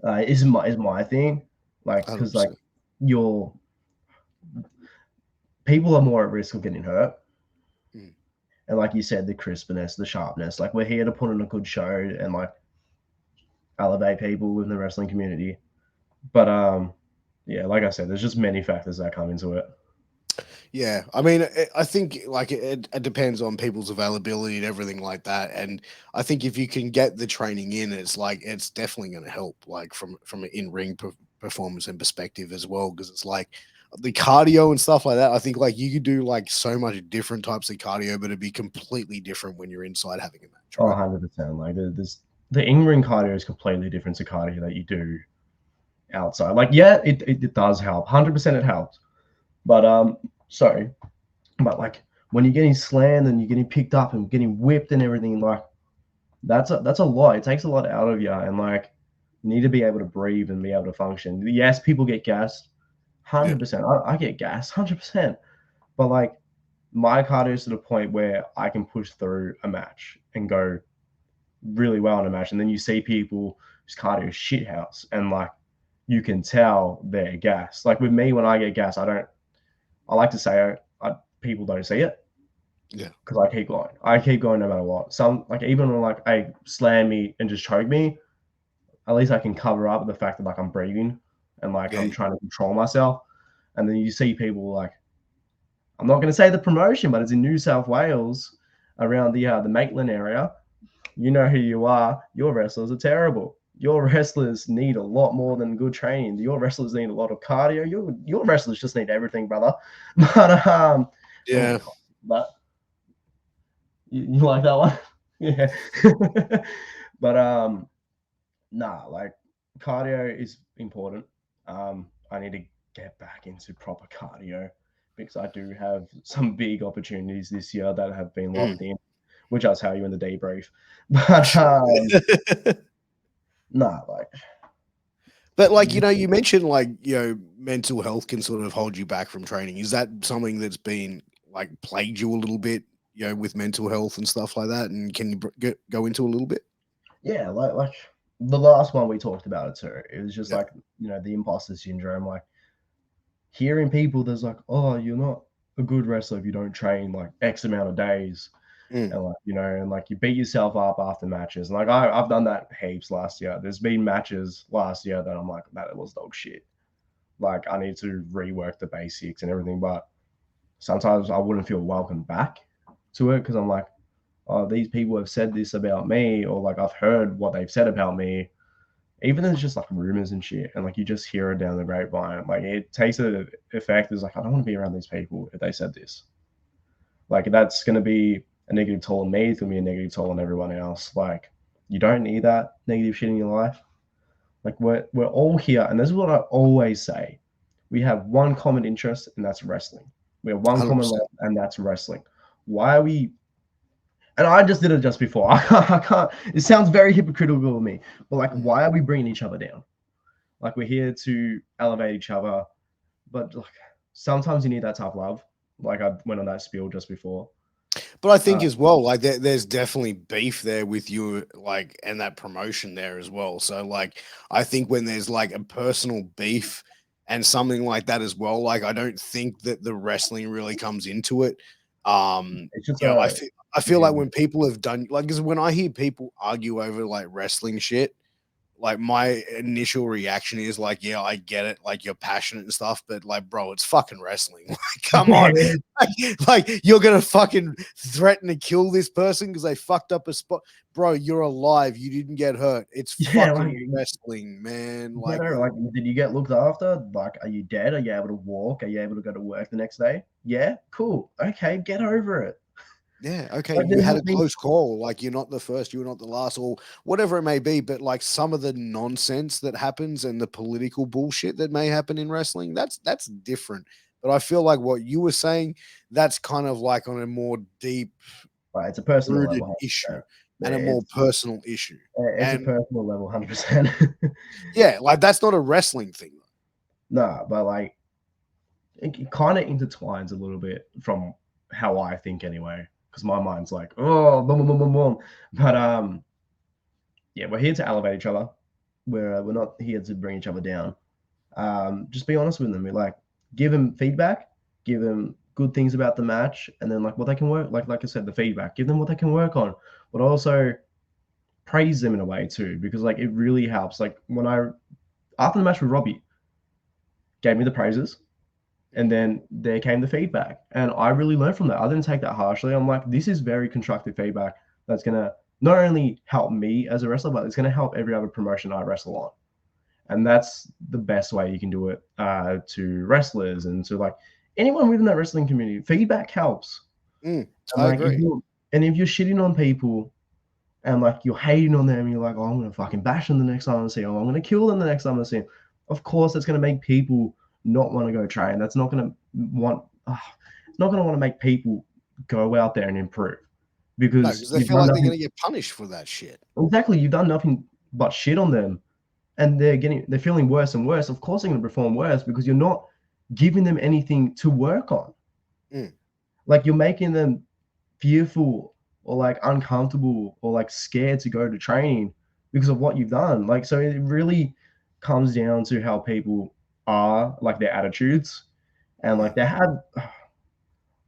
Is my thing. Like because like 100%. your people are more at risk of getting hurt. And like you said, the crispness, the sharpness. Like we're here to put on a good show and like elevate people within the wrestling community. But yeah, like I said, there's just many factors that come into it. Yeah, I mean, I think like it depends on people's availability and everything like that. And I think if you can get the training in, it's like it's definitely going to help, like from an in ring performance and perspective as well, because it's like the cardio and stuff like that. I think like you could do like so much different types of cardio, but it'd be completely different when you're inside having a match, Oh, right? 100%. Like there's the in-ring cardio is completely different to cardio that you do outside. Like, yeah, it does help. 100% it helps. But sorry. But like when you're getting slammed and you're getting picked up and getting whipped and everything, like that's a lot. It takes a lot out of you, and like you need to be able to breathe and be able to function. Yes, people get gassed. 100%. I get gassed, 100%. But like my cardio is to the point where I can push through a match and go really well in a match. And then you see people whose cardio is shithouse, and like you can tell they're gassed. Like with me, when I get gassed, I like to say people don't see it. Yeah. Because I keep going. I keep going no matter what. Some like even when like they slam me and just choke me, at least I can cover up the fact that like I'm breathing and like I'm trying to control myself. And then you see people like I'm not going to say the promotion, but it's in New South Wales around the Maitland area. You know who you are. Your wrestlers are terrible. Your wrestlers need a lot more than good training. Your wrestlers need a lot of cardio. Your wrestlers just need everything, brother. But Yeah. but you like that one? Yeah. But nah, like cardio is important. I need to get back into proper cardio because I do have some big opportunities this year that have been locked in, which I'll tell you in the debrief. But nah, like. But like, you know, you mentioned like, you know, mental health can sort of hold you back from training. Is that something that's been like plagued you a little bit, you know, with mental health and stuff like that? And can you go into a little bit? Yeah, like the last one we talked about it too. It was just Yeah. like, you know, the imposter syndrome, like hearing people that's like, oh, you're not a good wrestler if you don't train like X amount of days. And like, you know, and like you beat yourself up after matches. And like I've done that heaps last year. There's been matches last year that I'm like, man, it was dog shit. Like I need to rework the basics and everything. But sometimes I wouldn't feel welcome back to it because I'm like, oh, these people have said this about me, or like I've heard what they've said about me. Even if it's just like rumors and shit, and like you just hear it down the grapevine, like it takes an effect. It's like I don't want to be around these people if they said this. Like that's going to be a negative toll on me. It's going to be a negative toll on everyone else. Like you don't need that negative shit in your life. Like we're all here, and this is what I always say. We have one common interest, and that's wrestling. We have one common 100%. love, and that's wrestling. Why are we? And I just did it just before. I can't. It sounds very hypocritical of me, but like, why are we bringing each other down? Like we're here to elevate each other, but like sometimes you need that tough love. Like I went on that spiel just before. But I think as well, like there's definitely beef there with you, like, and that promotion there as well. So like, I think when there's like a personal beef and something like that as well, like I don't think that the wrestling really comes into it. It's just You know, I feel yeah, like when people have done like, because when I hear people argue over like wrestling shit, like my initial reaction is like, yeah, I get it, like you're passionate and stuff, but like, bro, it's fucking wrestling. Like, come on, like you're gonna fucking threaten to kill this person because they fucked up a spot, bro. You're alive, you didn't get hurt. It's fucking wrestling, man. Like, did you get looked after? Like, are you dead? Are you able to walk? Are you able to go to work the next day? Yeah, cool. Okay, get over it. Yeah, okay, you had a close call. Like, you're not the first, you're not the last, or whatever it may be. But like some of the nonsense that happens and the political bullshit that may happen in wrestling, that's different. But I feel like what you were saying, that's kind of like on a more deep, it's a personal rooted level issue and a more personal issue. It's a personal level, 100%. Yeah, like that's not a wrestling thing. No, but like it kind of intertwines a little bit from how I think anyway. Because my mind's like, oh, boom, boom, boom, boom. But yeah, we're here to elevate each other. We're not here to bring each other down. Just be honest with them. We're like, give them feedback, give them good things about the match, and then like what they can work. Like I said, the feedback. Give them what they can work on, but also praise them in a way too, because like it really helps. Like when after the match with Robbie, gave me the praises. And then there came the feedback. And I really learned from that. I didn't take that harshly. I'm like, this is very constructive feedback that's going to not only help me as a wrestler, but it's going to help every other promotion I wrestle on. And that's the best way you can do it to wrestlers and to like anyone within that wrestling community. Feedback helps. I agree. If you're shitting on people and like you're hating on them, and you're like, oh, I'm going to fucking bash them the next time I see them. I'm going to kill them the next time I see them. Of course, that's going to make people not want to go train. That's not going to want. It's not going to want to make people go out there and improve because they feel like they're going to get punished for that shit. Exactly, you've done nothing but shit on them, and they're feeling worse and worse. Of course, they're going to perform worse because you're not giving them anything to work on. Like you're making them fearful or like uncomfortable or like scared to go to training because of what you've done. Like, so it really comes down to how people are, like their attitudes, and like I'm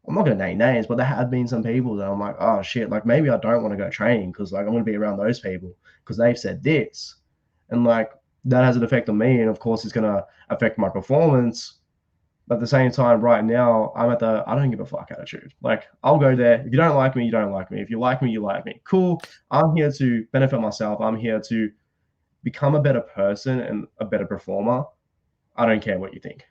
not gonna name names, but there have been some people that I'm like, oh shit, like maybe I don't want to go training because like I'm gonna be around those people because they've said this, and like that has an effect on me, and of course it's gonna affect my performance. But at the same time, right now I'm at the I don't give a fuck attitude. Like I'll go there. If you don't like me, you don't like me. If you like me, you like me. Cool. I'm here to benefit myself. I'm here to become a better person and a better performer. I don't care what you think.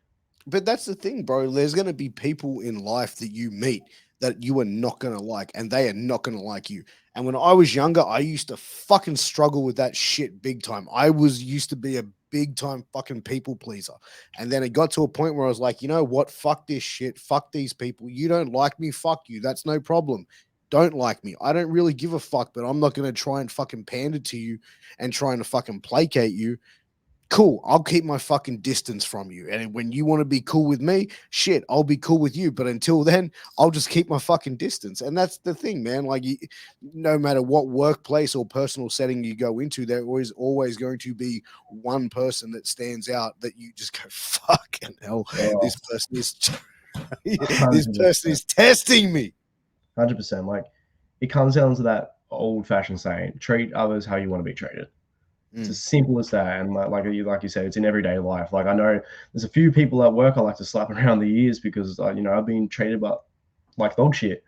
But that's the thing, bro. There's going to be people in life that you meet that you are not going to like, and they are not going to like you. And when I was younger, I used to fucking struggle with that shit big time. I used to be a big time fucking people pleaser. And then it got to a point where I was like, you know what? Fuck this shit. Fuck these people. You don't like me. Fuck you. That's no problem. Don't like me. I don't really give a fuck, but I'm not going to try and fucking pander to you and trying to fucking placate you. Cool, I'll keep my fucking distance from you. And when you want to be cool with me, shit, I'll be cool with you. But until then, I'll just keep my fucking distance. And that's the thing, man. Like, no matter what workplace or personal setting you go into, there is always going to be one person that stands out that you just go, fucking hell, this person is this person is testing me. 100%. Like, it comes down to that old-fashioned saying: treat others how you want to be treated. It's as simple as that. And like you said, it's in everyday life. Like I know there's a few people at work I like to slap around the ears because I've been treated like dog shit,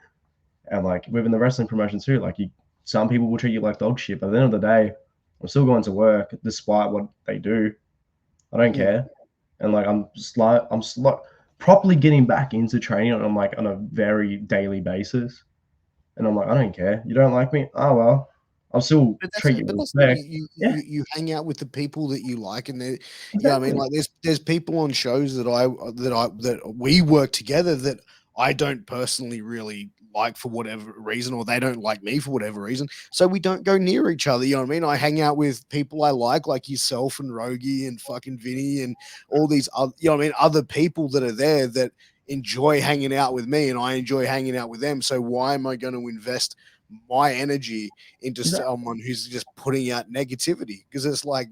and like within the wrestling promotion too. Like some people will treat you like dog shit, but at the end of the day, I'm still going to work despite what they do. I don't care, and like I'm properly getting back into training on a very daily basis, and I'm like, I don't care. You don't like me? Oh well. I'll still treat you with respect. You hang out with the people that you like, and they, I mean, like there's people on shows that we work together that I don't personally really like for whatever reason, or they don't like me for whatever reason. So we don't go near each other. You know what I mean? I hang out with people I like yourself and Rogie and fucking Vinny and all these other, other people that are there that enjoy hanging out with me, and I enjoy hanging out with them. So why am I going to invest my energy into someone who's just putting out negativity? Because it's like,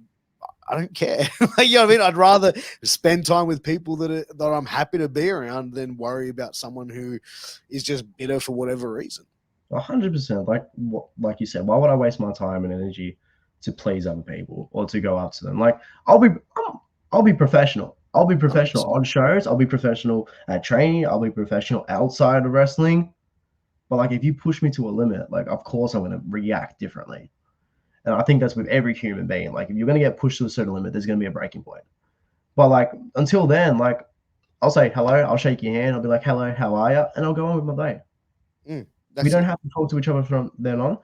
I don't care. Like, you know what I mean? I'd rather spend time with people that I'm happy to be around than worry about someone who is just bitter for whatever reason. 100%. Like you said, why would I waste my time and energy to please other people or to go up to them. Like I'll be professional. I'll be professional 100%. on shows. I'll be professional at training. I'll be professional outside of wrestling. But like if you push me to a limit, like of course I'm going to react differently. And I think that's with every human being. Like if you're going to get pushed to a certain limit, there's going to be a breaking point. But like until then, like I'll say hello, I'll shake your hand, I'll be like, hello, how are you? And I'll go on with my day. We don't have to talk to each other from then on.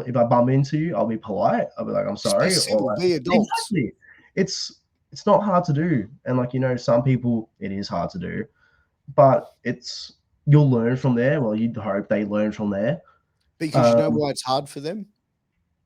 If I bump into you, I'll be polite. I'll be like, I'm sorry. Just be civil, or like, be adults. exactly. It's not hard to do. And like, some people it is hard to do. But you'll learn from there. Well, you'd hope they learn from there. Because you know why it's hard for them?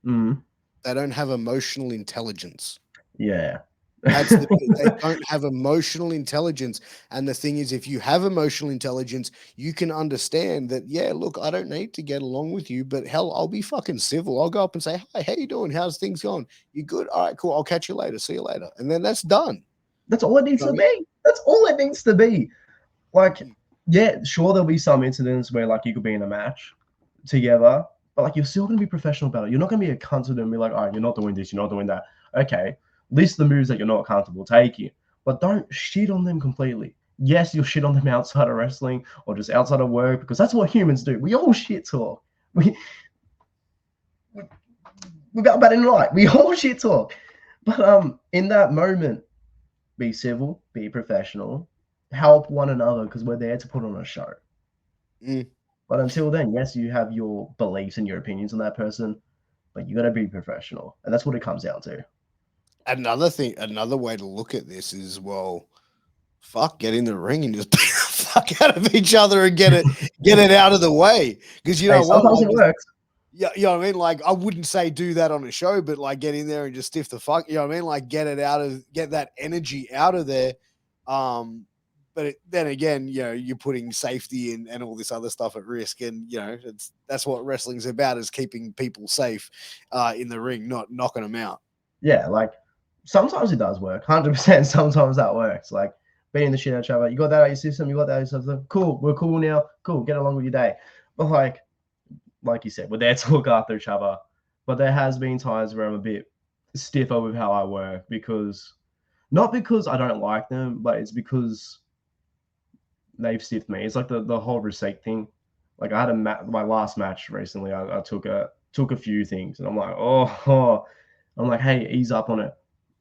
Mm, They don't have emotional intelligence. yeah. That's the thing. They don't have emotional intelligence. And the thing is, if you have emotional intelligence, you can understand that, yeah, look, I don't need to get along with you, but hell, I'll be fucking civil. I'll go up and say, hi, how you doing? How's things going? You good? All right, cool. I'll catch you later. See you later. And then that's done. That's all it needs to be. That's all it needs to be. Like, yeah, sure, there'll be some incidents where like you could be in a match together, but like you're still going to be professional about it. You're not going to be a cunt to them and be like, all right, you're not doing this, you're not doing that. Okay, list the moves that you're not comfortable taking, but don't shit on them completely. Yes, you'll shit on them outside of wrestling or just outside of work because that's what humans do. We all shit talk. Without batting right, we all shit talk. But in that moment, be civil, be professional, help one another because we're there to put on a show. But until then, yes, you have your beliefs and your opinions on that person, but you got to be professional, and that's what it comes down to. Another way to look at this is, well, fuck, get in the ring and just beat the fuck out of each other and get it out of the way. Because you know what? Sometimes it works. Yeah, you know what I mean? Like, I wouldn't say do that on a show, but like get in there and just stiff the fuck, you know what I mean? Like get that energy out of there. But then again, you're putting safety and all this other stuff at risk. And, that's what wrestling's about, is keeping people safe in the ring, not knocking them out. Yeah, like sometimes it does work. 100%. Sometimes that works. Like beating the shit out of each other. You got that out of your system. You got that out of your system. Cool. We're cool now. Cool. Get along with your day. But like you said, we're there to look after each other. But there has been times where I'm a bit stiffer with how I work not because I don't like them, but it's because they've stiffed me. It's like the whole receipt thing. Like I had my last match recently. I took a few things, and I'm like, I'm like, hey, ease up on it.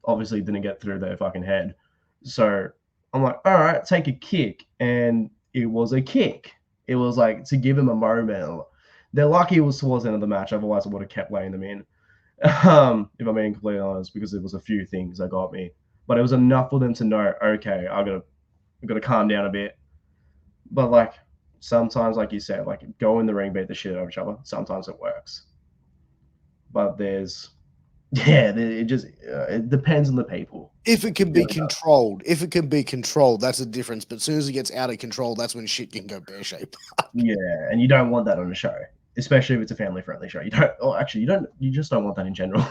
Obviously, didn't get through their fucking head. So I'm like, all right, take a kick, and it was a kick. It was like to give him a moment. They're lucky it was towards the end of the match. Otherwise, I would have kept laying them in. If I'm being completely honest, because it was a few things that got me, but it was enough for them to know, okay, I've got to calm down a bit. But like sometimes, like you said, like go in the ring, beat the shit out of each other. Sometimes it works, but it depends on the people. If it can be controlled, that's a difference. But as soon as it gets out of control, that's when shit can go pear shaped. Yeah, and you don't want that on a show, especially if it's a family friendly show. You just don't want that in general.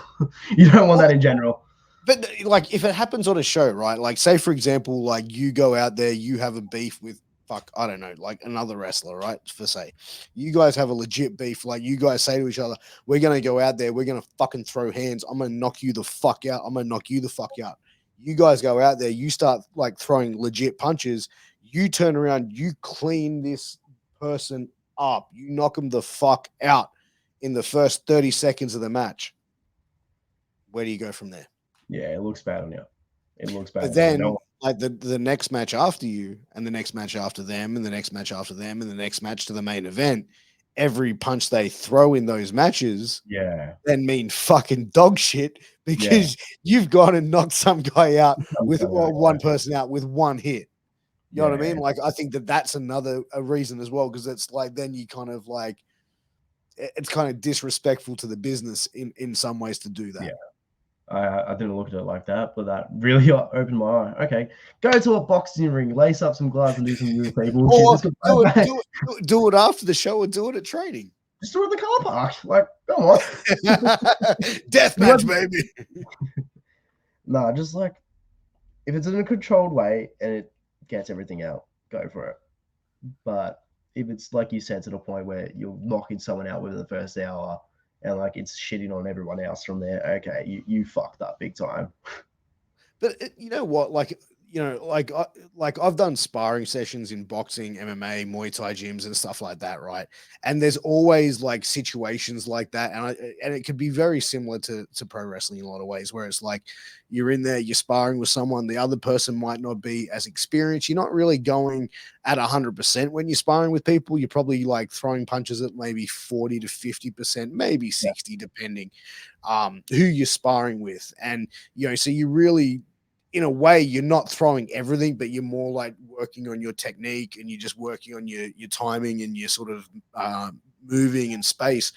You don't want that in general. But like, if it happens on a show, right? Like, say for example, like you go out there, you have a beef with, I don't know, like another wrestler, right? For say, you guys have a legit beef. Like you guys say to each other, we're going to go out there. We're going to fucking throw hands. I'm going to knock you the fuck out. I'm going to knock you the fuck out. You guys go out there. You start like throwing legit punches. You turn around. You clean this person up. You knock them the fuck out in the first 30 seconds of the match. Where do you go from there? Yeah, it looks bad on you. It looks bad. But then, like the next match after you, and the next match after them, and the next match after them, and the next match to the main event, every punch they throw in those matches, then mean fucking dog shit, because you've gone and knocked some guy out with one person out with one hit. You know what I mean? Like, I think that's a reason as well, because it's like then you kind of like it's kind of disrespectful to the business in some ways to do that. Yeah. I didn't look at it like that, but that really opened my eye. Okay, go to a boxing ring, lace up some gloves, and do some new people. Or do it after the show, or do it at training. Just do it at the car park. Like, come on. Deathmatch, baby. No, just like, if it's in a controlled way and it gets everything out, go for it. But if it's, like you said, to the point where you're knocking someone out within the first hour and like it's shitting on everyone else from there. Okay, you fucked up big time. But you know what? Like I've done sparring sessions in boxing, MMA, Muay Thai gyms, and stuff like that, right? And there's always like situations like that, and it could be very similar to pro wrestling in a lot of ways, where it's like you're in there, you're sparring with someone, the other person might not be as experienced. You're not really going at 100% when you're sparring with people. You're probably like throwing punches at maybe 40 to 50%, maybe Yeah, 60, depending who you're sparring with, and so you really, in a way, you're not throwing everything, but you're more like working on your technique, and you're just working on your timing and your sort of moving in space.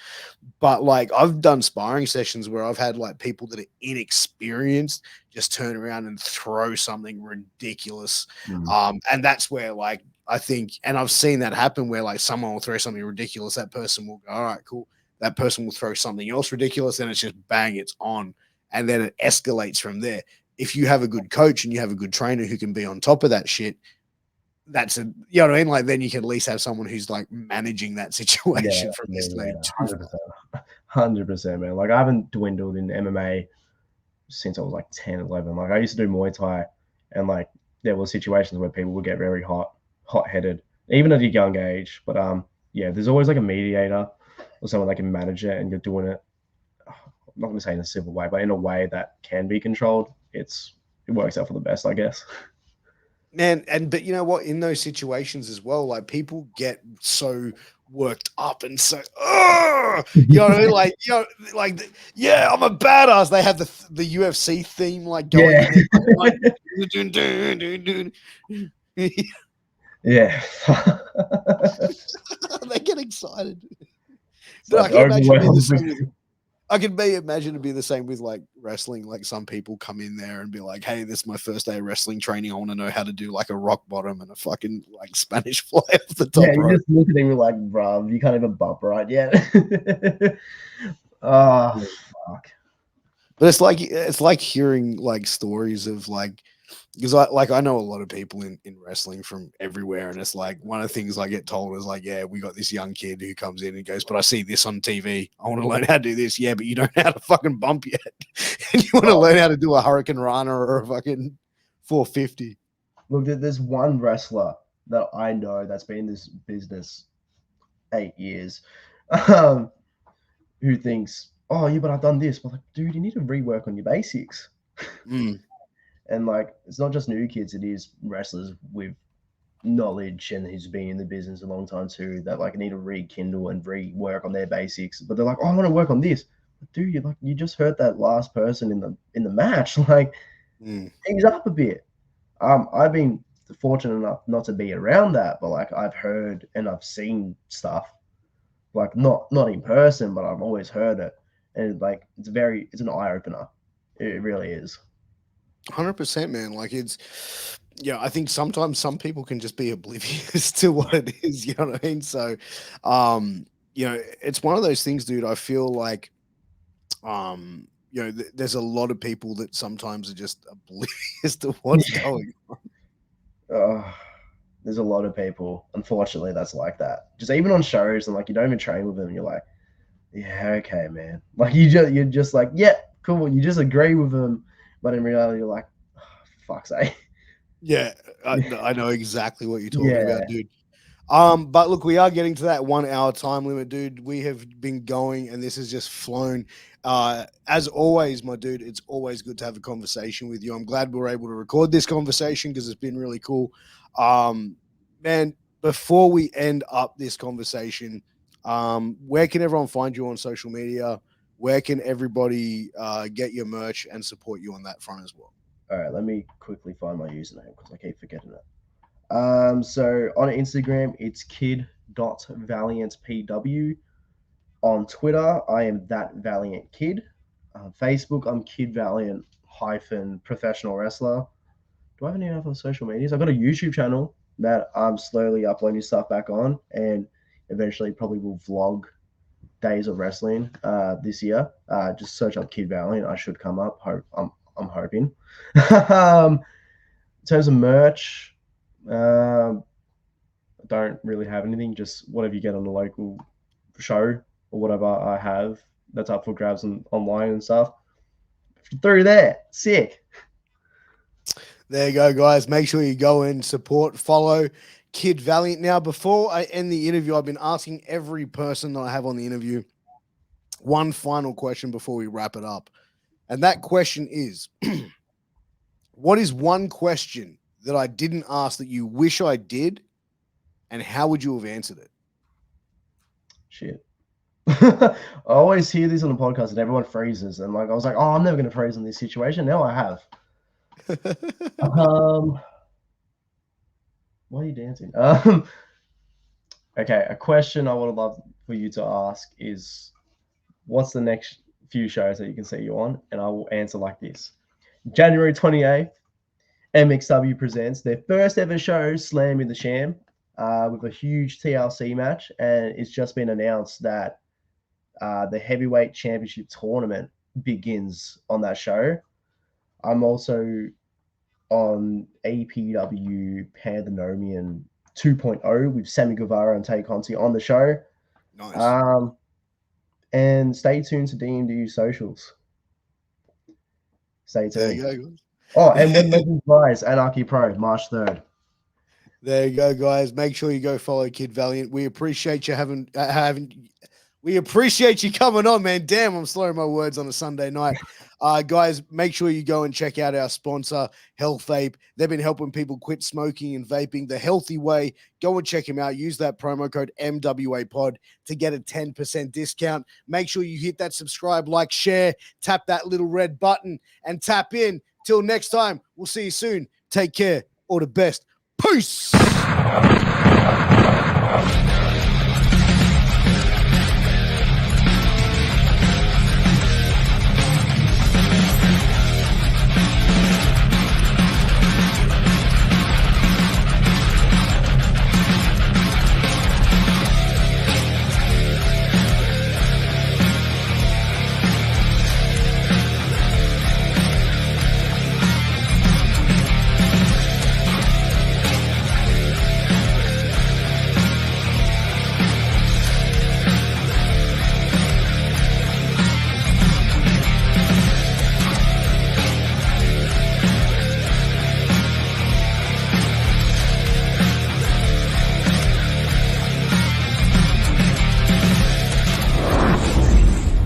But like I've done sparring sessions where I've had like people that are inexperienced just turn around and throw something ridiculous. mm, And that's where like I think, and I've seen that happen where like someone will throw something ridiculous, that person will go, all right, cool. That person will throw something else ridiculous, and it's just bang, it's on. And then it escalates from there. If you have a good coach and you have a good trainer who can be on top of that shit, that's a, you know what I mean? Like then you can at least have someone who's like managing that yeah, situation from yeah, escalating too far. 100%, 100%, man. Like I haven't dwindled in MMA since I was like 10, 11. Like I used to do Muay Thai, and like there were situations where people would get very hot headed, even at a young age. But yeah, there's always like a mediator or someone that can manage it, and you're doing it. I'm not going to say in a civil way, but in a way that can be controlled. It works out for the best, I guess. Man, and but you know what? In those situations as well, like people get so worked up and so, you know what I mean? Like, yeah, I'm a badass. They have the UFC theme like going Yeah, in there, like, dun, dun, dun, dun, dun. yeah. They get excited. It's But I like can imagine it being the overwhelmed with. same with I can be imagine it be the same with like wrestling. Like some people come in there and be like, "Hey, this is my first day of wrestling training. I want to know how to do like a rock bottom and a fucking like Spanish fly off the Yeah, top you rope." just look at him like, bruv, you can't even bump right yet. Oh, fuck. But it's like hearing like stories of like, because I know a lot of people in wrestling from everywhere, and it's like one of the things I get told is like, yeah, we got this young kid who comes in and goes, but I see this on TV. I want to learn how to do this. Yeah, but you don't know how to fucking bump yet, and you want to Oh, learn how to do a Hurricane Rana or a fucking 450. look, there's one wrestler that I know that's been in this business 8 years, um, who thinks, oh, yeah, but I've done this. But like, dude, you need to rework on your basics. Mm. And like, it's not just new kids; it is wrestlers with knowledge and who's been in the business a long time too that like need to rekindle and rework on their basics. But they're like, oh, I want to work on this. But dude, you just hurt that last person in the match. Like, Mm. ease up a bit. I've been fortunate enough not to be around that, but like I've heard and I've seen stuff, like not in person, but I've always heard it, and like it's an eye opener. It really is. 100%, man. Like it's, yeah, I think sometimes some people can just be oblivious to what it is. You know what I mean? So, it's one of those things, dude. I feel like, there's a lot of people that sometimes are just oblivious to what's Yeah. going on. There's a lot of people, unfortunately, that's like that. Just even on shows, and like you don't even train with them, you're like, yeah, okay, man. Like you're just like, yeah, cool. You just agree with them, but in reality, you're like, oh, fuck's sake. Yeah, I know exactly what you're talking Yeah. about, dude. But look, we are getting to that 1 hour time limit, dude. We have been going and this has just flown. As always, my dude, it's always good to have a conversation with you. I'm glad we were able to record this conversation because it's been really cool. Um, man, before we end up this conversation, where can everyone find you on social media? Where can everybody get your merch and support you on that front as well? All right, let me quickly find my username because I keep forgetting it. So on Instagram, it's kid.valiantpw. On Twitter, I am that Valiant Kid. Facebook, I'm Kid Valiant hyphen professional wrestler. Do I have any other social medias? I've got a YouTube channel that I'm slowly uploading stuff back on, and eventually probably will vlog days of wrestling this year. Just search up Kid Valiant. I should come up. I'm hoping. In terms of merch, I don't really have anything. Just whatever you get on the local show or whatever I have. that's up for grabs online and stuff. Through there, sick. There you go, guys. Make sure you go and support, follow Kid Valiant. Now, before I end the interview, I've been asking every person that I have on the interview one final question before we wrap it up. And that question is, what is one question that I didn't ask that you wish I did, and how would you have answered it? Shit. I always hear this on the podcast and everyone freezes. And like I was like, oh, I'm never going to freeze in this situation. Now I have. Why are you dancing? Okay, a question I would love for you to ask is, what's the next few shows that you can see you on? And I will answer like this. January 28th, MXW presents their first ever show, Slam in the Sham, with a huge TLC match. And it's just been announced that the heavyweight championship tournament begins on that show. I'm also on APW Panthenomian 2.0 with Sammy Guevara and Tay Conti on the show. Nice. And stay tuned to DMDU socials. Stay tuned. There you go. Oh, and When Legends Rise, Anarchy Pro, March 3rd. There you go, guys. Make sure you go follow Kid Valiant. We appreciate you we appreciate you coming on, man. Damn, I'm slurring my words on a Sunday night. Guys, make sure you go and check out our sponsor, Health Vape. They've been helping people quit smoking and vaping the healthy way. Go and check them out. Use that promo code MWAPOD to get a 10% discount. Make sure you hit that subscribe, like, share, tap that little red button, and tap in. Till next time, we'll see you soon. Take care. All the best. Peace.